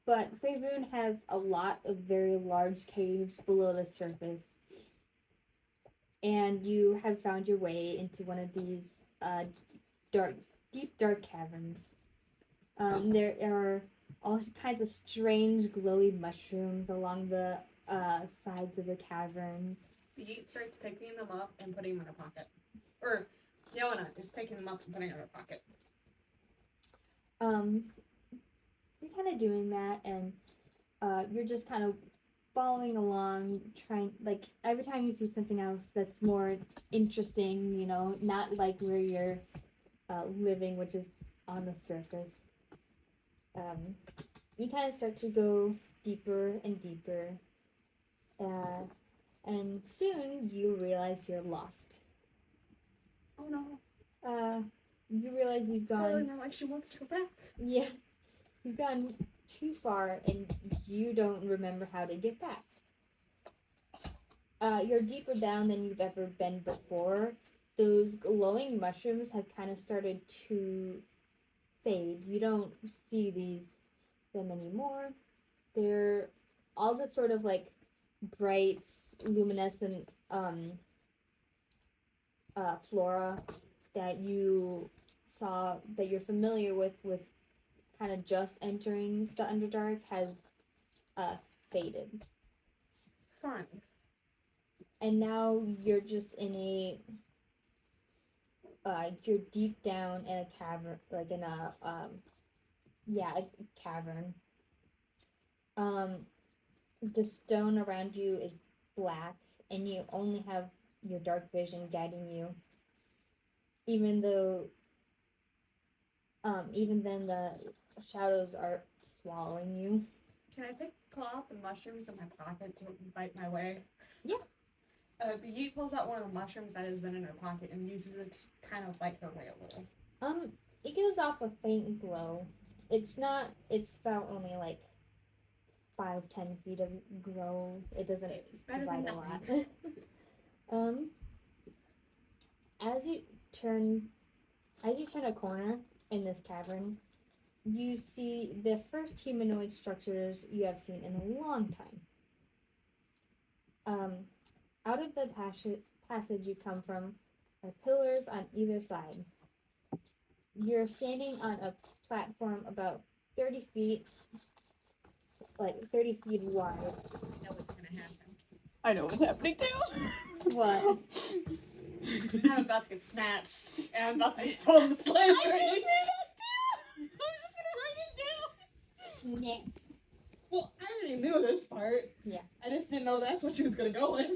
but Faerun has a lot of very large caves below the surface, and you have found your way into one of these deep dark caverns. There are all kinds of strange glowy mushrooms along the sides of the caverns. Yeet starts picking them up and putting them in her pocket. Or Yona is picking them up and putting them in her pocket. You're kind of doing that, and you're just kind of following along, trying, like, every time you see something else that's more interesting, you know, not like where you're living, which is on the surface, you kind of start to go deeper and deeper. And soon you realize you're lost. Oh no. You realize you've Totally gone. not like she wants to go back. Yeah, you've gone too far and you don't remember how to get back. You're deeper down than you've ever been before. Those glowing mushrooms have kind of started to fade. You don't see them anymore. They're all the sort of like bright, luminescent flora that you saw, that you're familiar with kind of just entering the Underdark, has faded. Fun. And now you're just in you're deep down in a cavern, like in a cavern. The stone around you is black, and you only have your dark vision guiding you. Even then, the shadows are swallowing you. Can I pull out the mushrooms in my pocket to bite my way? Yeah. Yeet pulls out one of the mushrooms that has been in her pocket and uses it to kind of bite her way a little. It gives off a faint glow. It's about only like 5-10 feet of glow. It doesn't provide a lot. As you turn a corner in this cavern, you see the first humanoid structures you have seen in a long time. Out of the passage you come from are pillars on either side. You're standing on a platform about 30 feet wide. I know what's gonna happen. I know what's happening too. What? I'm about to get snatched, and I'm about to be sold into slavery. I just knew that too. I was just gonna write it down. Next. Well, I already knew this part. Yeah. I just didn't know that's what she was gonna go with.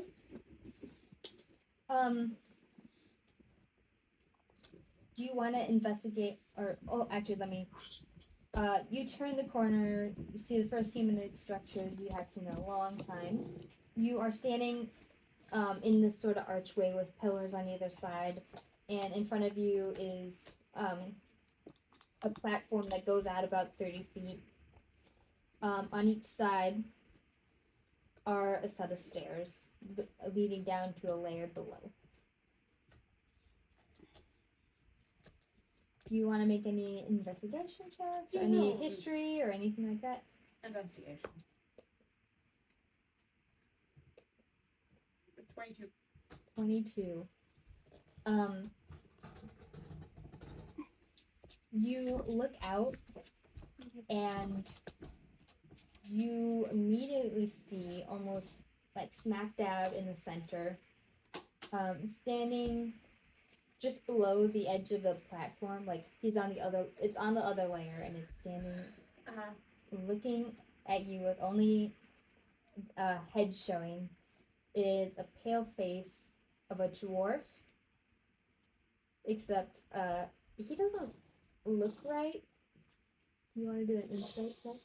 Do you want to investigate, actually, let me. You turn the corner. You see the first humanoid structures you have seen in a long time. You are standing in this sort of archway with pillars on either side, and in front of you is a platform that goes out about 30 feet. On each side are a set of stairs leading down to a layer below. Do you want to make any investigation checks, or any history, or anything like that? Investigation. 22. 22. You look out, and you immediately see, almost like smack dab in the center, standing just below the edge of the platform, like it's on the other layer, and it's standing, looking at you with only head showing, is a pale face of a dwarf, except he doesn't look right. You want to do an insight check?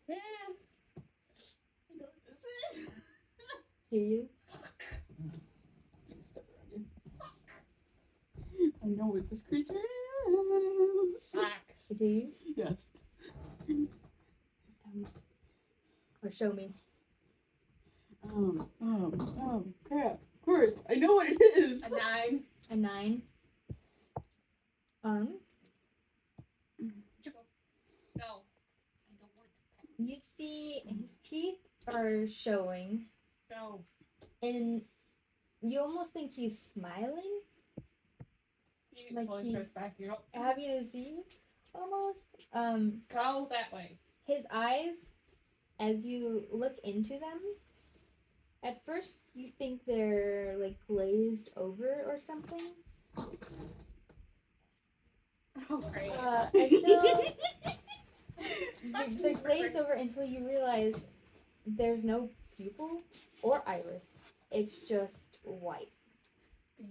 Yeah. I know what this is. Do you? I know what this creature is. Fuck. Do you? Yes. Or show me. Crap. Of course, I know what it is. A 9. A 9. No. I don't want to. You see his teeth are showing, No. and you almost think he's smiling, He like slowly he's starts backing up. having a Z, almost. Go that way. His eyes, as you look into them, at first you think they're like glazed over or something. Oh, great. Until they're glazed over until you realize there's no pupil or iris. It's just white.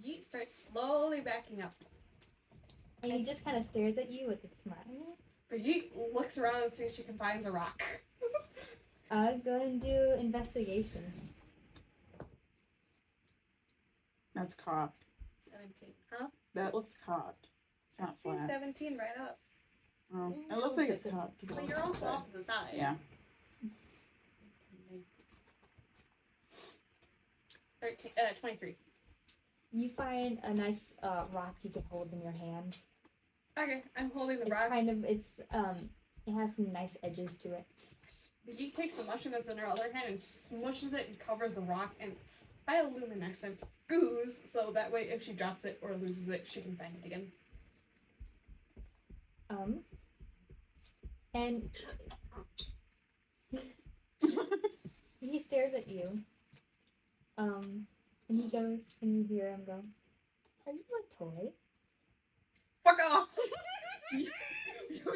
Yeet starts slowly backing up. And he just kind of stares at you with a smile. But Yeet looks around and sees she can find a rock. Go and do investigation. That's cocked. 17. Huh? That looks cocked. It's I not see flat. 17 right up. Oh, Yeah, it looks it like looks it's like cocked. So you're also off to the side. Yeah. 23. You find a nice rock you can hold in your hand. Okay, I'm holding the It's rock. kind of it has some nice edges to it. Yeet takes the mushroom that's in her other hand and smushes it and covers the rock and bioluminescent ooze, so that way if she drops it or loses it, she can find it again. And he stares at you. And he goes, and you hear him go, "Are you a toy?" Fuck off! You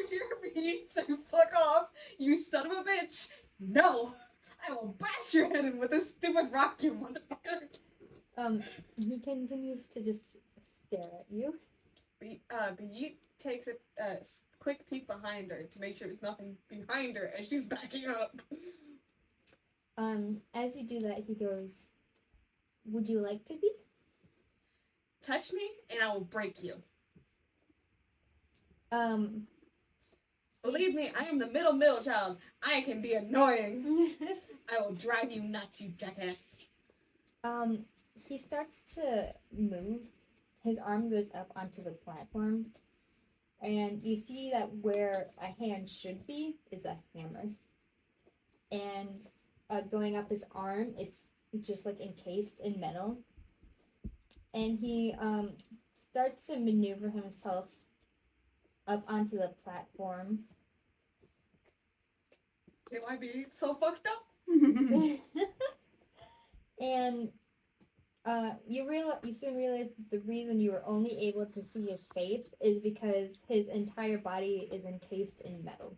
hear me say fuck off, you son of a bitch! No! I will bash your head in with this stupid rock, you motherfucker! He continues to just stare at you. But Yeet takes a quick peek behind her to make sure there's nothing behind her as she's backing up. As you do that, he goes, "Would you like to be?" Touch me and I will break you. Believe me, I am the middle child. I can be annoying. I will drive you nuts, you jackass. He starts to move. His arm goes up onto the platform, and you see that where a hand should be is a hammer. And going up his arm, it's just like encased in metal. And he starts to maneuver himself up onto the platform. Do I be so fucked up? And you soon realize that the reason you were only able to see his face is because his entire body is encased in metal.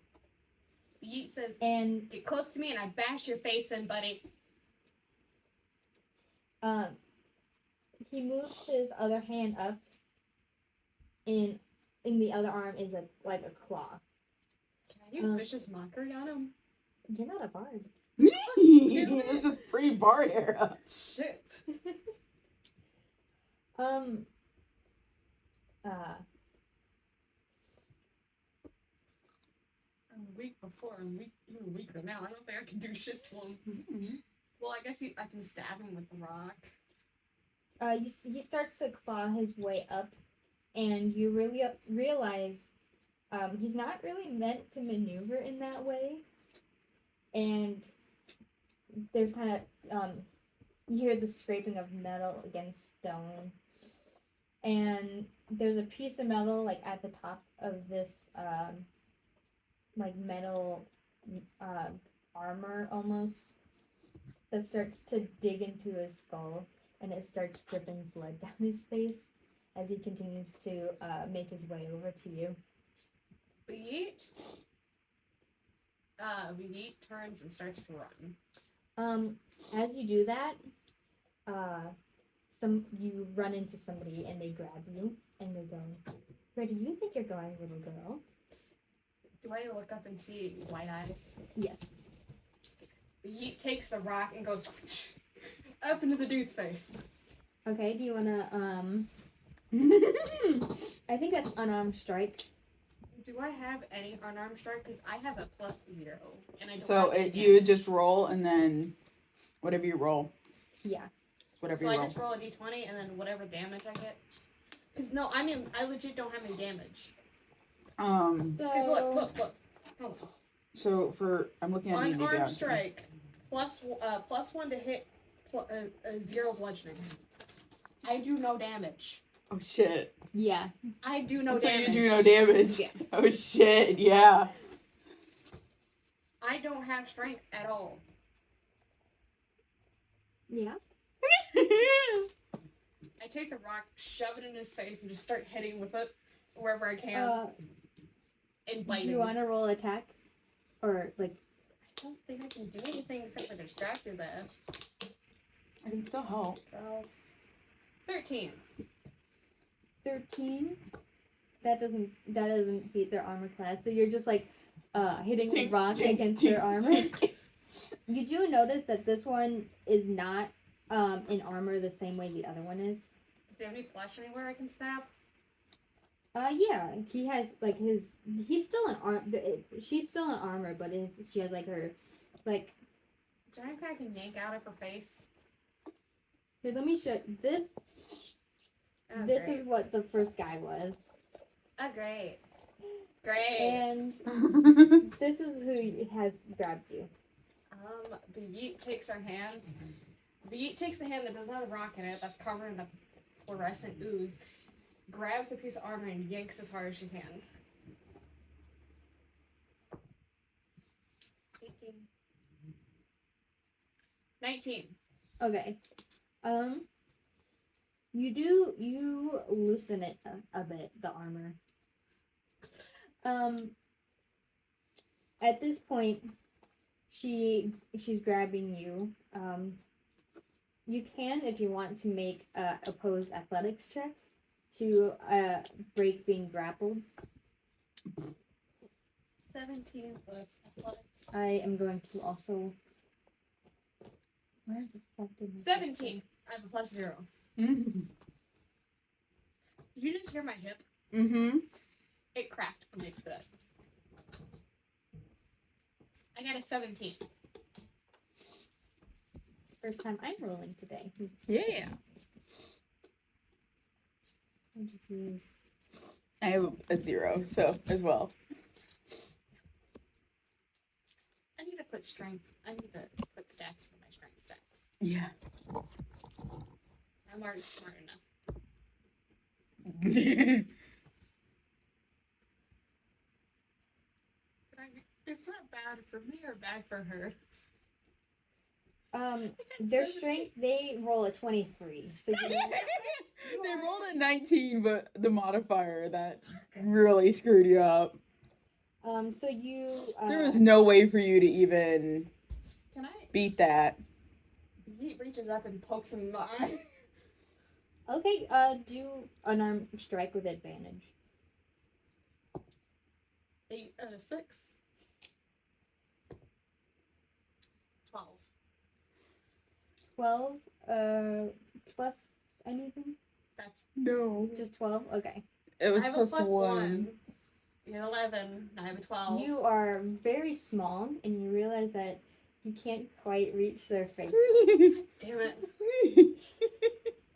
Yeet says, And get close to me and I bash your face in, buddy. he moves his other hand up. In the other arm is a claw. Can I use vicious mockery on him? You're not a bard. This is pre-bard era. Shit. I'm weak before, I'm weak, even weaker now. I don't think I can do shit to him. Well, I guess I can stab him with the rock. He starts to claw his way up, and you really realize he's not really meant to maneuver in that way. And there's kind of you hear the scraping of metal against stone, and there's a piece of metal like at the top of this like metal armor almost that starts to dig into his skull, and it starts dripping blood down his face as he continues to make his way over to you. Yeet turns and starts to run. As you do that, you run into somebody and they grab you and they go, "Where do you think you're going, little girl?" Do I look up and see white eyes? Yes. Yeet takes the rock and goes up into the dude's face. Okay, do you wanna I think that's unarmed strike. Do I have any unarmed strike? Because I have a +0, and I don't. So have any you damage. just roll and then whatever you roll. Yeah. Whatever So you I roll. just roll a d20 and then whatever damage I get. Because no, I mean I legit don't have any damage. Because look. Hold on. So for I'm looking at D&D Unarmed Beyond. strike, +1 to hit, 0 bludgeoning. I do no damage. Oh shit. Yeah. I do no So damage. you do no damage. Yeah. Oh shit. Yeah. I don't have strength at all. Yeah. I take the rock, shove it in his face, and just start hitting with it wherever I can. And Do biting. you wanna roll attack? Or like don't think I can do anything except for distract his ass. I can still help. 12. 13. 13. That doesn't beat their armor class. So you're just like hitting a Tink, rock tink, against tink, their armor. tink. You do notice that this one is not in armor the same way the other one is. Does he have any flesh anywhere I can stab? Yeah, he has like he's still in she's still in armor, but she has like her, like. Is there anything I can yank out of her face? Here, let me show this. Oh, This great. is what the first guy was, Oh, great. Great. and this is who has grabbed you. Yeet takes our hands. Yeet takes the hand that doesn't have the rock in it, that's covered in the fluorescent ooze, grabs the piece of armor and yanks as hard as she can. 18. 19. Okay. You loosen it a bit, the armor. At this point, she's grabbing you. You can, if you want, to make a opposed athletics check to break being grappled. 17 plus athletics. I am going to also. Where the fuck did my 17. I have a plus 0. Mm-hmm. Did you just hear my hip? Mm-hmm. It cracked from the foot. I got a 17. First time I'm rolling today. Yeah. I'll just use. I have a 0, so as well. I need to put strength. I need to put stats for my strength stats. Yeah. I'm already smart enough. Is that bad for me or bad for her? Their strength, they roll a 23. So They rolled a 19, but the modifier that really screwed you up. so you. There was no way for you to even Can I? beat that. He reaches up and pokes him in the eye. Okay, do unarmed strike with advantage. 6. 12. 12, plus anything? That's. No. Just 12? Okay. It was I have plus a plus 1. 1. You're 11. I have a 12. You are very small, and you realize that you can't quite reach their face. Damn it.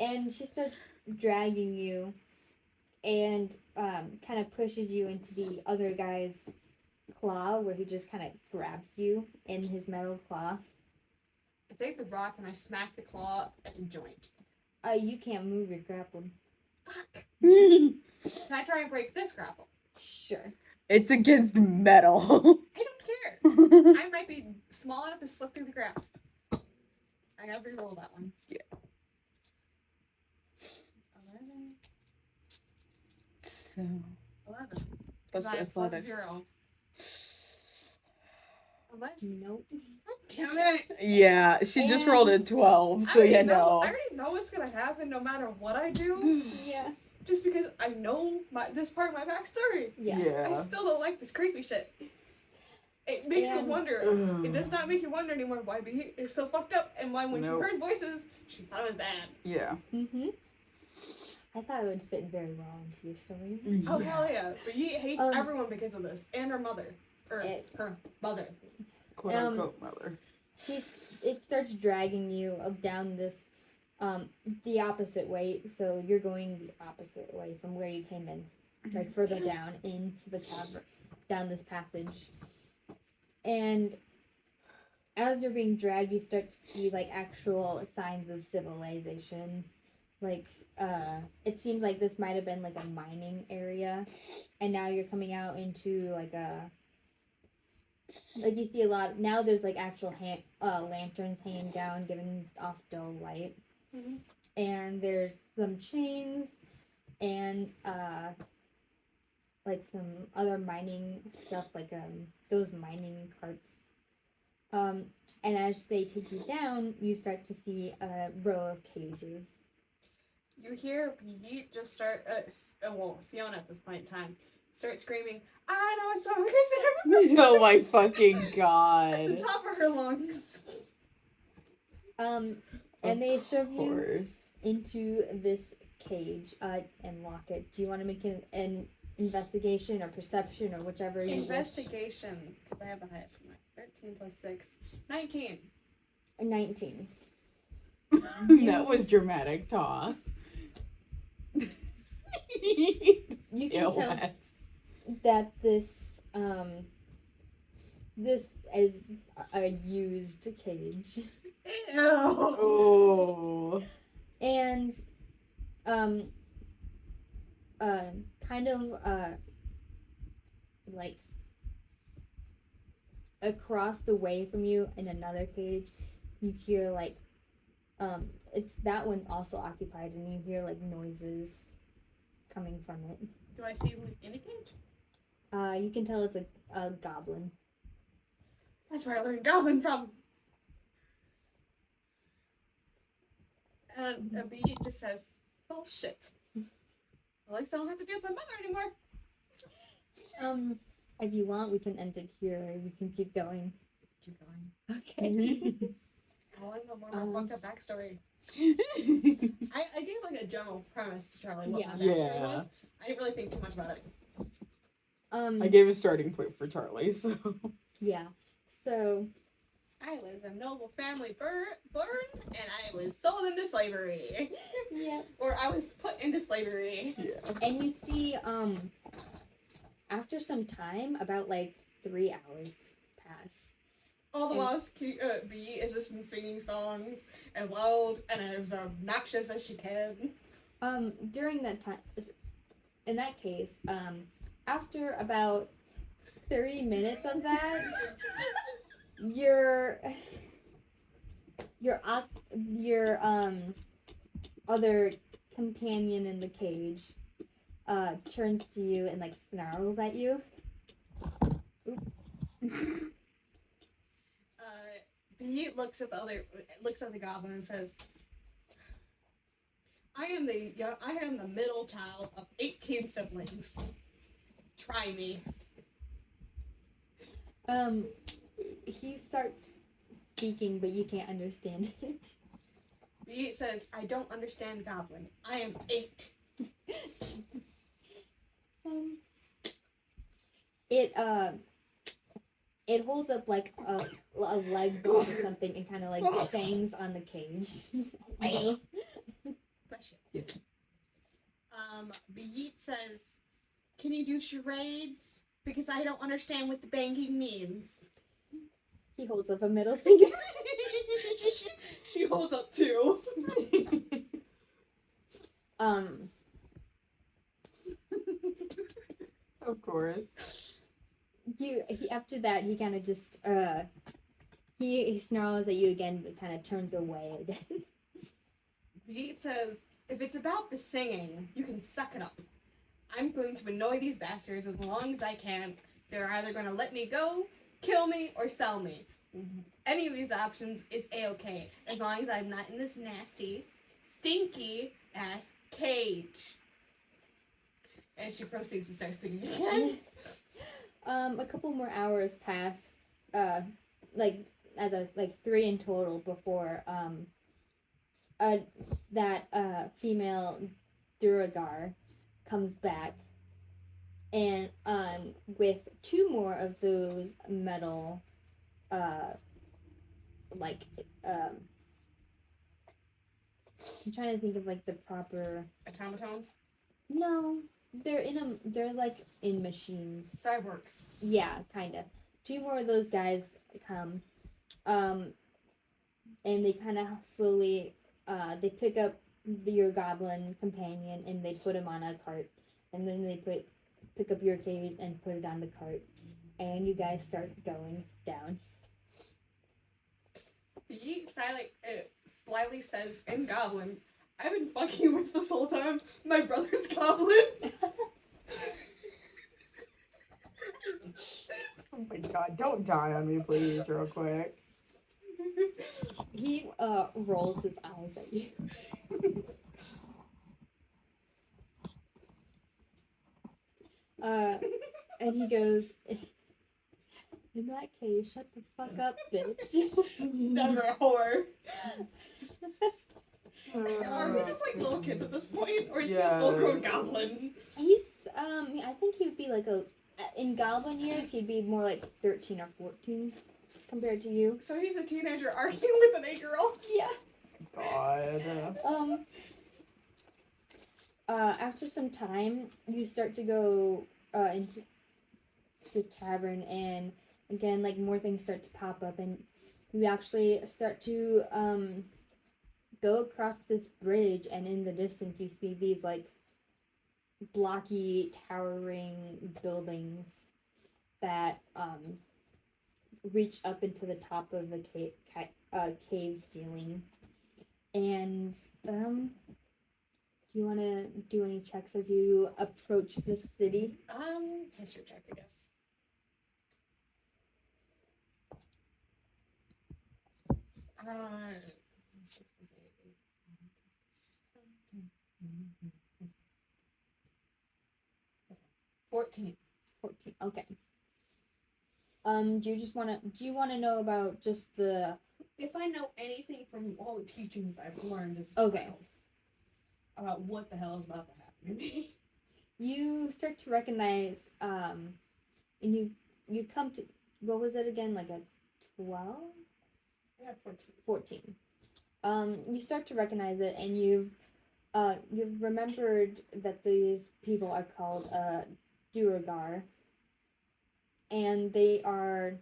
And she starts dragging you and kind of pushes you into the other guy's claw, where he just kind of grabs you in his metal claw. I take the rock and I smack the claw at the joint. You can't move, you're grappled. Fuck. Can I try and break this grapple? Sure. It's against metal. I don't care. I might be small enough to slip through the grasp. I gotta re-roll that one. Yeah. 11. So 11. plus I have athletics. plus 0. Unless. Nope. Damn it! Yeah, she just And- rolled a 12, so I yeah, already know- no. I already know what's gonna happen no matter what I do. Yeah. Just because I know this part of my backstory. Yeah. I still don't like this creepy shit. It makes you And- wonder. It does not make you wonder anymore why Beat is so fucked up and why when Nope. she heard voices, she thought it was bad. Yeah. Mm-hmm. I thought it would fit very well into your story. Oh, hell yeah. But Yeet hates everyone because of this. And her mother. Or her mother. Quote unquote mother. It starts dragging you down this, the opposite way. So you're going the opposite way from where you came in, like further down into the cavern, down this passage. And as you're being dragged, you start to see like actual signs of civilization. Like, it seems like this might have been like a mining area, and now you're coming out into like you see a lot now. There's like actual lanterns hanging down, giving off dull light, and there's some chains and like some other mining stuff, like those mining carts And as they take you down, you start to see a row of cages. You hear Pete just start, Fiona at this point in time, start screaming, I know a song I can Oh my fucking at the god. top of her lungs. And they shove you Course. into this cage and lock it. Do you want to make an investigation or perception or whichever you wish? Investigation, because I have the highest tonight. 13 plus 6. 19. A 19. That was dramatic talk. You can tell that this is a used cage. Ew. Oh. And kind of like across the way from you in another cage, you hear like it's that one's also occupied, and you hear like noises coming from it. Do I see who's in a cage? You can tell it's a goblin. That's where I learned goblin from. And a bee just says, bullshit. At least I don't have to deal with my mother anymore. If you want, we can end it here. We can keep going. Keep going. Okay. I want to know more about fucked up backstory. Yeah. I gave like a general premise to Charlie what my backstory Yeah. was. I didn't really think too much about it. I gave a starting point for Charlie, so. Yeah. So I was a noble family born, and I was sold into slavery. yeah. Or I was put into slavery. Yeah. And you see, after some time, about like 3 hours pass. All the while, Bee has just been singing songs as loud and as obnoxious as she can. During that time, in that case, after about 30 minutes of that, your other companion in the cage turns to you and like snarls at you. Bee looks at the goblin and says, I am the middle child of 18 siblings. Try me. He starts speaking, but you can't understand it. Bee says, I don't understand goblin. I am 8. It holds up like a leg or something and kind of like bangs on the cage. Bless you. Bee says, can you do charades? Because I don't understand what the banging means. He holds up a middle finger. She holds up 2. Of course. After that he kind of just he snarls at you again, but kind of turns away again. Bee says, if it's about the singing, you can suck it up. I'm going to annoy these bastards as long as I can. They're either going to let me go, kill me, or sell me. Any of these options is a-okay, as long as I'm not in this nasty, stinky ass cage. And she proceeds to start singing again. A couple more hours pass, like 3 in total before that female Duragar comes back, and with 2 more of those metal I'm trying to think of like the proper Automatons? no, they're like in machines. Cyborgs. Yeah, kind of. 2 more of those guys come, and they kind of slowly they pick up your goblin companion and they put him on a cart, and then they pick up your cage and put it on the cart, and you guys start going down. He slyly says in goblin, I've been fucking you with this whole time. My brother's goblin. Oh my god, don't die on me, please, real quick. He rolls his eyes at you. And he goes, in that case, shut the fuck up, bitch. Never a whore. Are we just like little kids at this point? Or is he a full grown goblin? He's, I think he would be like in goblin years, he'd be more like 13 or 14 compared to you. So he's a teenager arguing with an 8-year-old? Yeah. God. After some time, you start to go into this cavern, and again, like more things start to pop up, and you actually start to go across this bridge, and in the distance, you see these like blocky, towering buildings that reach up into the top of the cave ceiling, and do you want to do any checks as you approach this city? History check, I guess. Uh, 14. 14. Okay. Do you want to know about just the... If I know anything from all the teachings I've learned as Okay. child about what the hell is about to happen to me. You start to recognize, and you come to, what was it again, like a 12? Yeah, 14. 14. You start to recognize it, and you've remembered that these people are called Duergar, and they're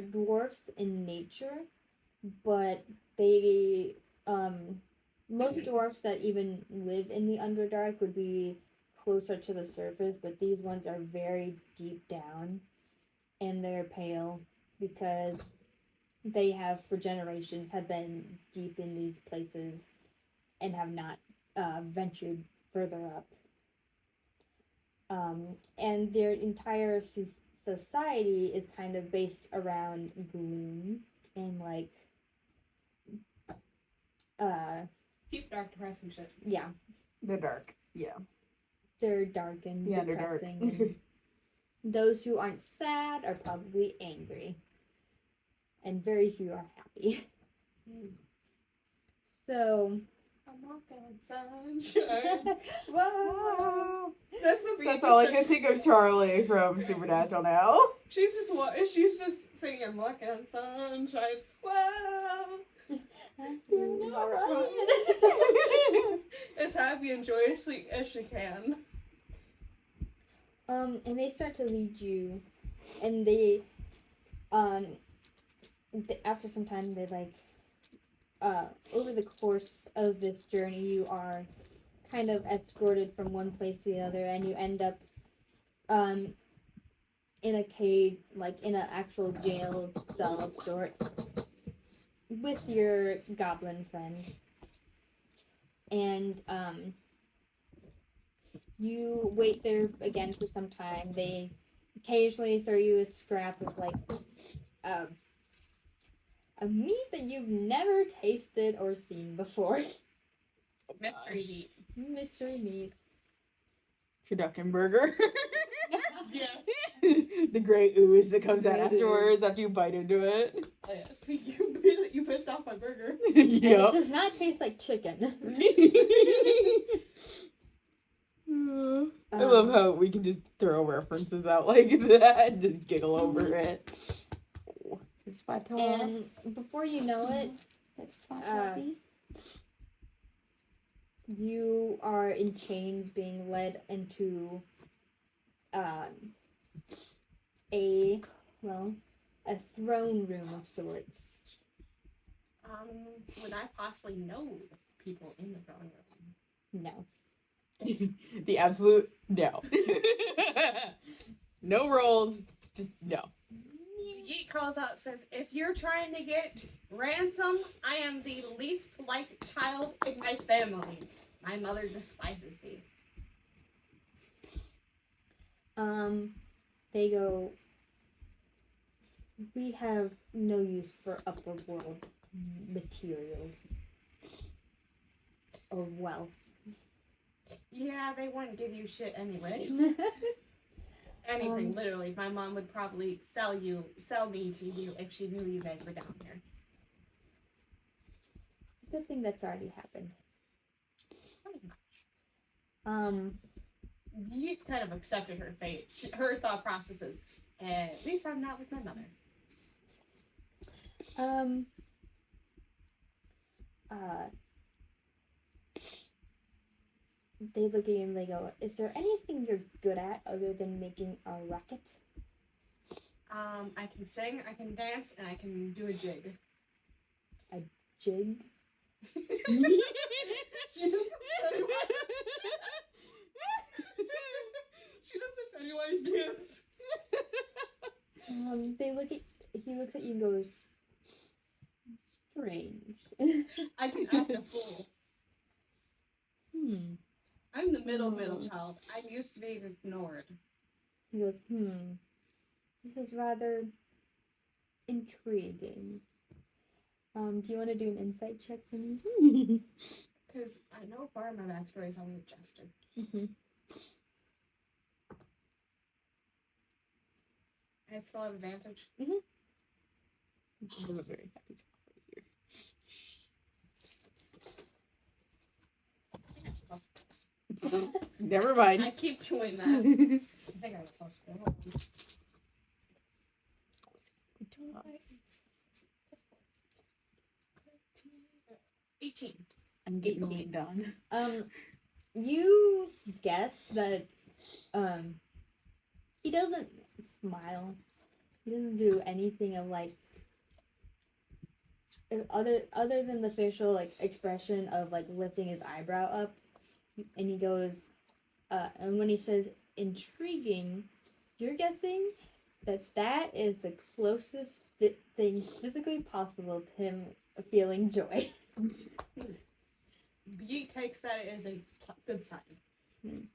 dwarfs in nature, but they most dwarfs that even live in the Underdark would be closer to the surface, but these ones are very deep down, and they're pale because they have for generations have been deep in these places and have not ventured further up. And their entire society is kind of based around gloom and like Deep, dark, depressing shit. yeah, The dark. Yeah. they're dark and The Underdark. depressing. And those who aren't sad are probably angry, and very few are happy. So I'm walking on sunshine. Wow. That's what That's all I can think of Charlie from Supernatural now. She's just singing I'm walking on sunshine. Whoa. As happy and joyously as she can. And they start to lead you, and they, after some time, they like, over the course of this journey, you are kind of escorted from one place to the other, and you end up, in a cave, like in an actual jail cell of sorts, with your goblin friend. And, you wait there again for some time. They occasionally throw you a scrap of like a meat that you've never tasted or seen before. Mystery meat. Mystery meat. Turducken burger. Yes. The gray ooze that comes out Gray afterwards after you bite into it. Oh, yeah. So you pissed off my burger. And it Yep. does not taste like chicken. I love how we can just throw references out like that and just giggle over it. Oh, this is Spot And Toss. before you know it, That's Spot Toffee. you are in chains being led into a throne room of sorts. Would I possibly know the people in the throne room? No. The absolute no. No rolls, just no. Yeet calls out, says, if you're trying to get ransom, I am the least liked child in my family. My mother despises me. They go, we have no use for upper world materials or wealth. Yeah, they wouldn't give you shit anyways. Anything, literally. My mom would probably sell me to you if she knew you guys were down here. Good thing that's already happened. Pretty much. Yeats kind of accepted her fate. Her thought process is, at least I'm not with my mother. They look at you and they go, is there anything you're good at other than making a racket? I can sing, I can dance, and I can do a jig. Jig? She does the Pennywise dance. He looks at you and goes, strange. I can act a fool. I'm the middle child. I'm used to being ignored. He goes, this is rather intriguing. Do you want to do an insight check for me? Because I know part of my backstory is I was a jester. I still have advantage. I'm very happy to offer here. Never mind. I keep doing that. I think I have a plus 4. 18. I'm getting leaned on. You guess that he doesn't smile. He doesn't do anything of like other than the facial like expression of like lifting his eyebrow up, and he goes and when he says intriguing, you're guessing that is the closest thing physically possible to him feeling joy. B takes that as a good sign. And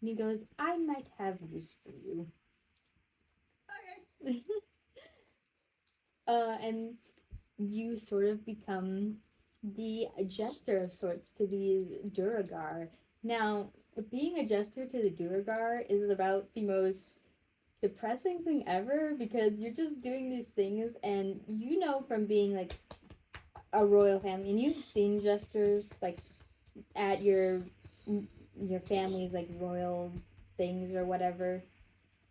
he goes, I might have use for you. Okay. And you sort of become the jester of sorts to these Duragar. Now, being a jester to the Duragar is about the most depressing thing ever, because you're just doing these things, and you know from being like a royal family, and you've seen jesters like at your family's like royal things or whatever,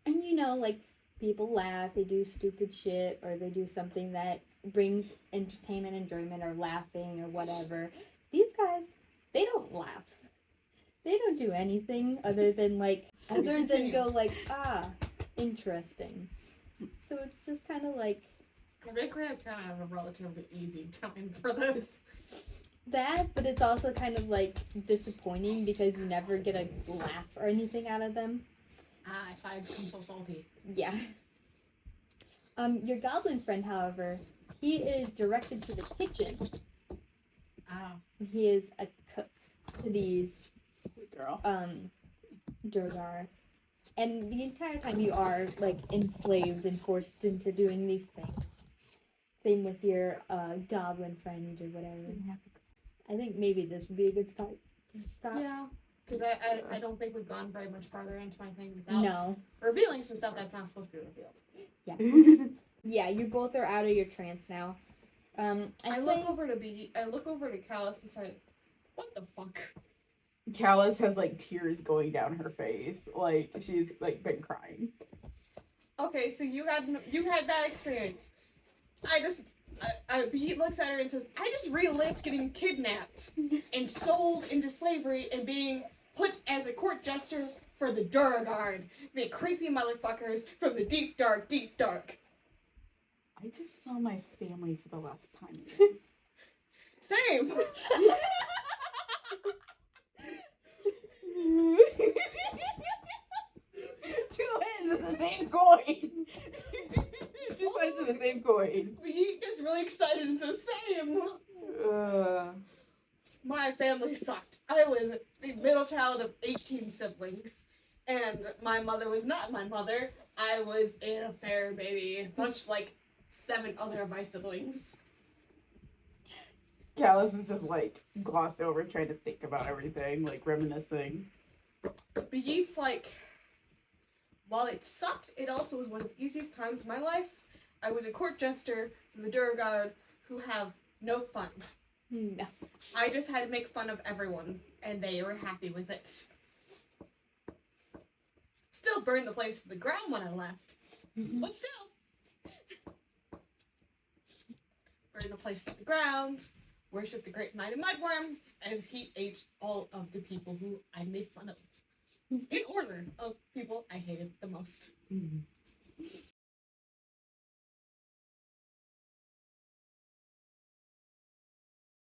and you know like people laugh, they do stupid shit, or they do something that brings entertainment, enjoyment, or laughing or whatever. These guys, they don't laugh. They don't do anything other than go like, interesting. So it's just kind of like basically I kind of have a relatively easy time for this. that, but it's also kind of like disappointing because you never get a laugh or anything out of them. That's why I become so salty. Yeah. Your goblin friend, however, he is directed to the kitchen. He is a cook to these Durgar. And the entire time you are like enslaved and forced into doing these things. Same with your goblin friend or whatever. I think maybe this would be a good stop. Yeah. Because I don't think we've gone very much farther into my thing without revealing some stuff that's not supposed to be revealed. Yeah. Yeah, you both are out of your trance now. I look over to Callus and say, what the fuck? Callus has like tears going down her face. Like she's like been crying. Okay, so you had that experience. He looks at her and says, I just relived getting kidnapped and sold into slavery and being put as a court jester for the Duragard, the creepy motherfuckers from the deep dark, deep dark. I just saw my family for the last time. Same. Two heads of the same coin. Two sides of the same coin. He gets really excited and says, same. My family sucked. I was the middle child of 18 siblings. And my mother was not my mother. I was an affair baby, much like 7 other of my siblings. Callus is just like glossed over, trying to think about everything, like reminiscing. But Yeats, like, while it sucked, it also was one of the easiest times of my life. I was a court jester for the Durgard who have no fun. No. I just had to make fun of everyone, and they were happy with it. Still burned the place to the ground when I left, but still. Burned the place to the ground, worshipped the great mighty mudworm as he ate all of the people who I made fun of. In order of people I hated the most.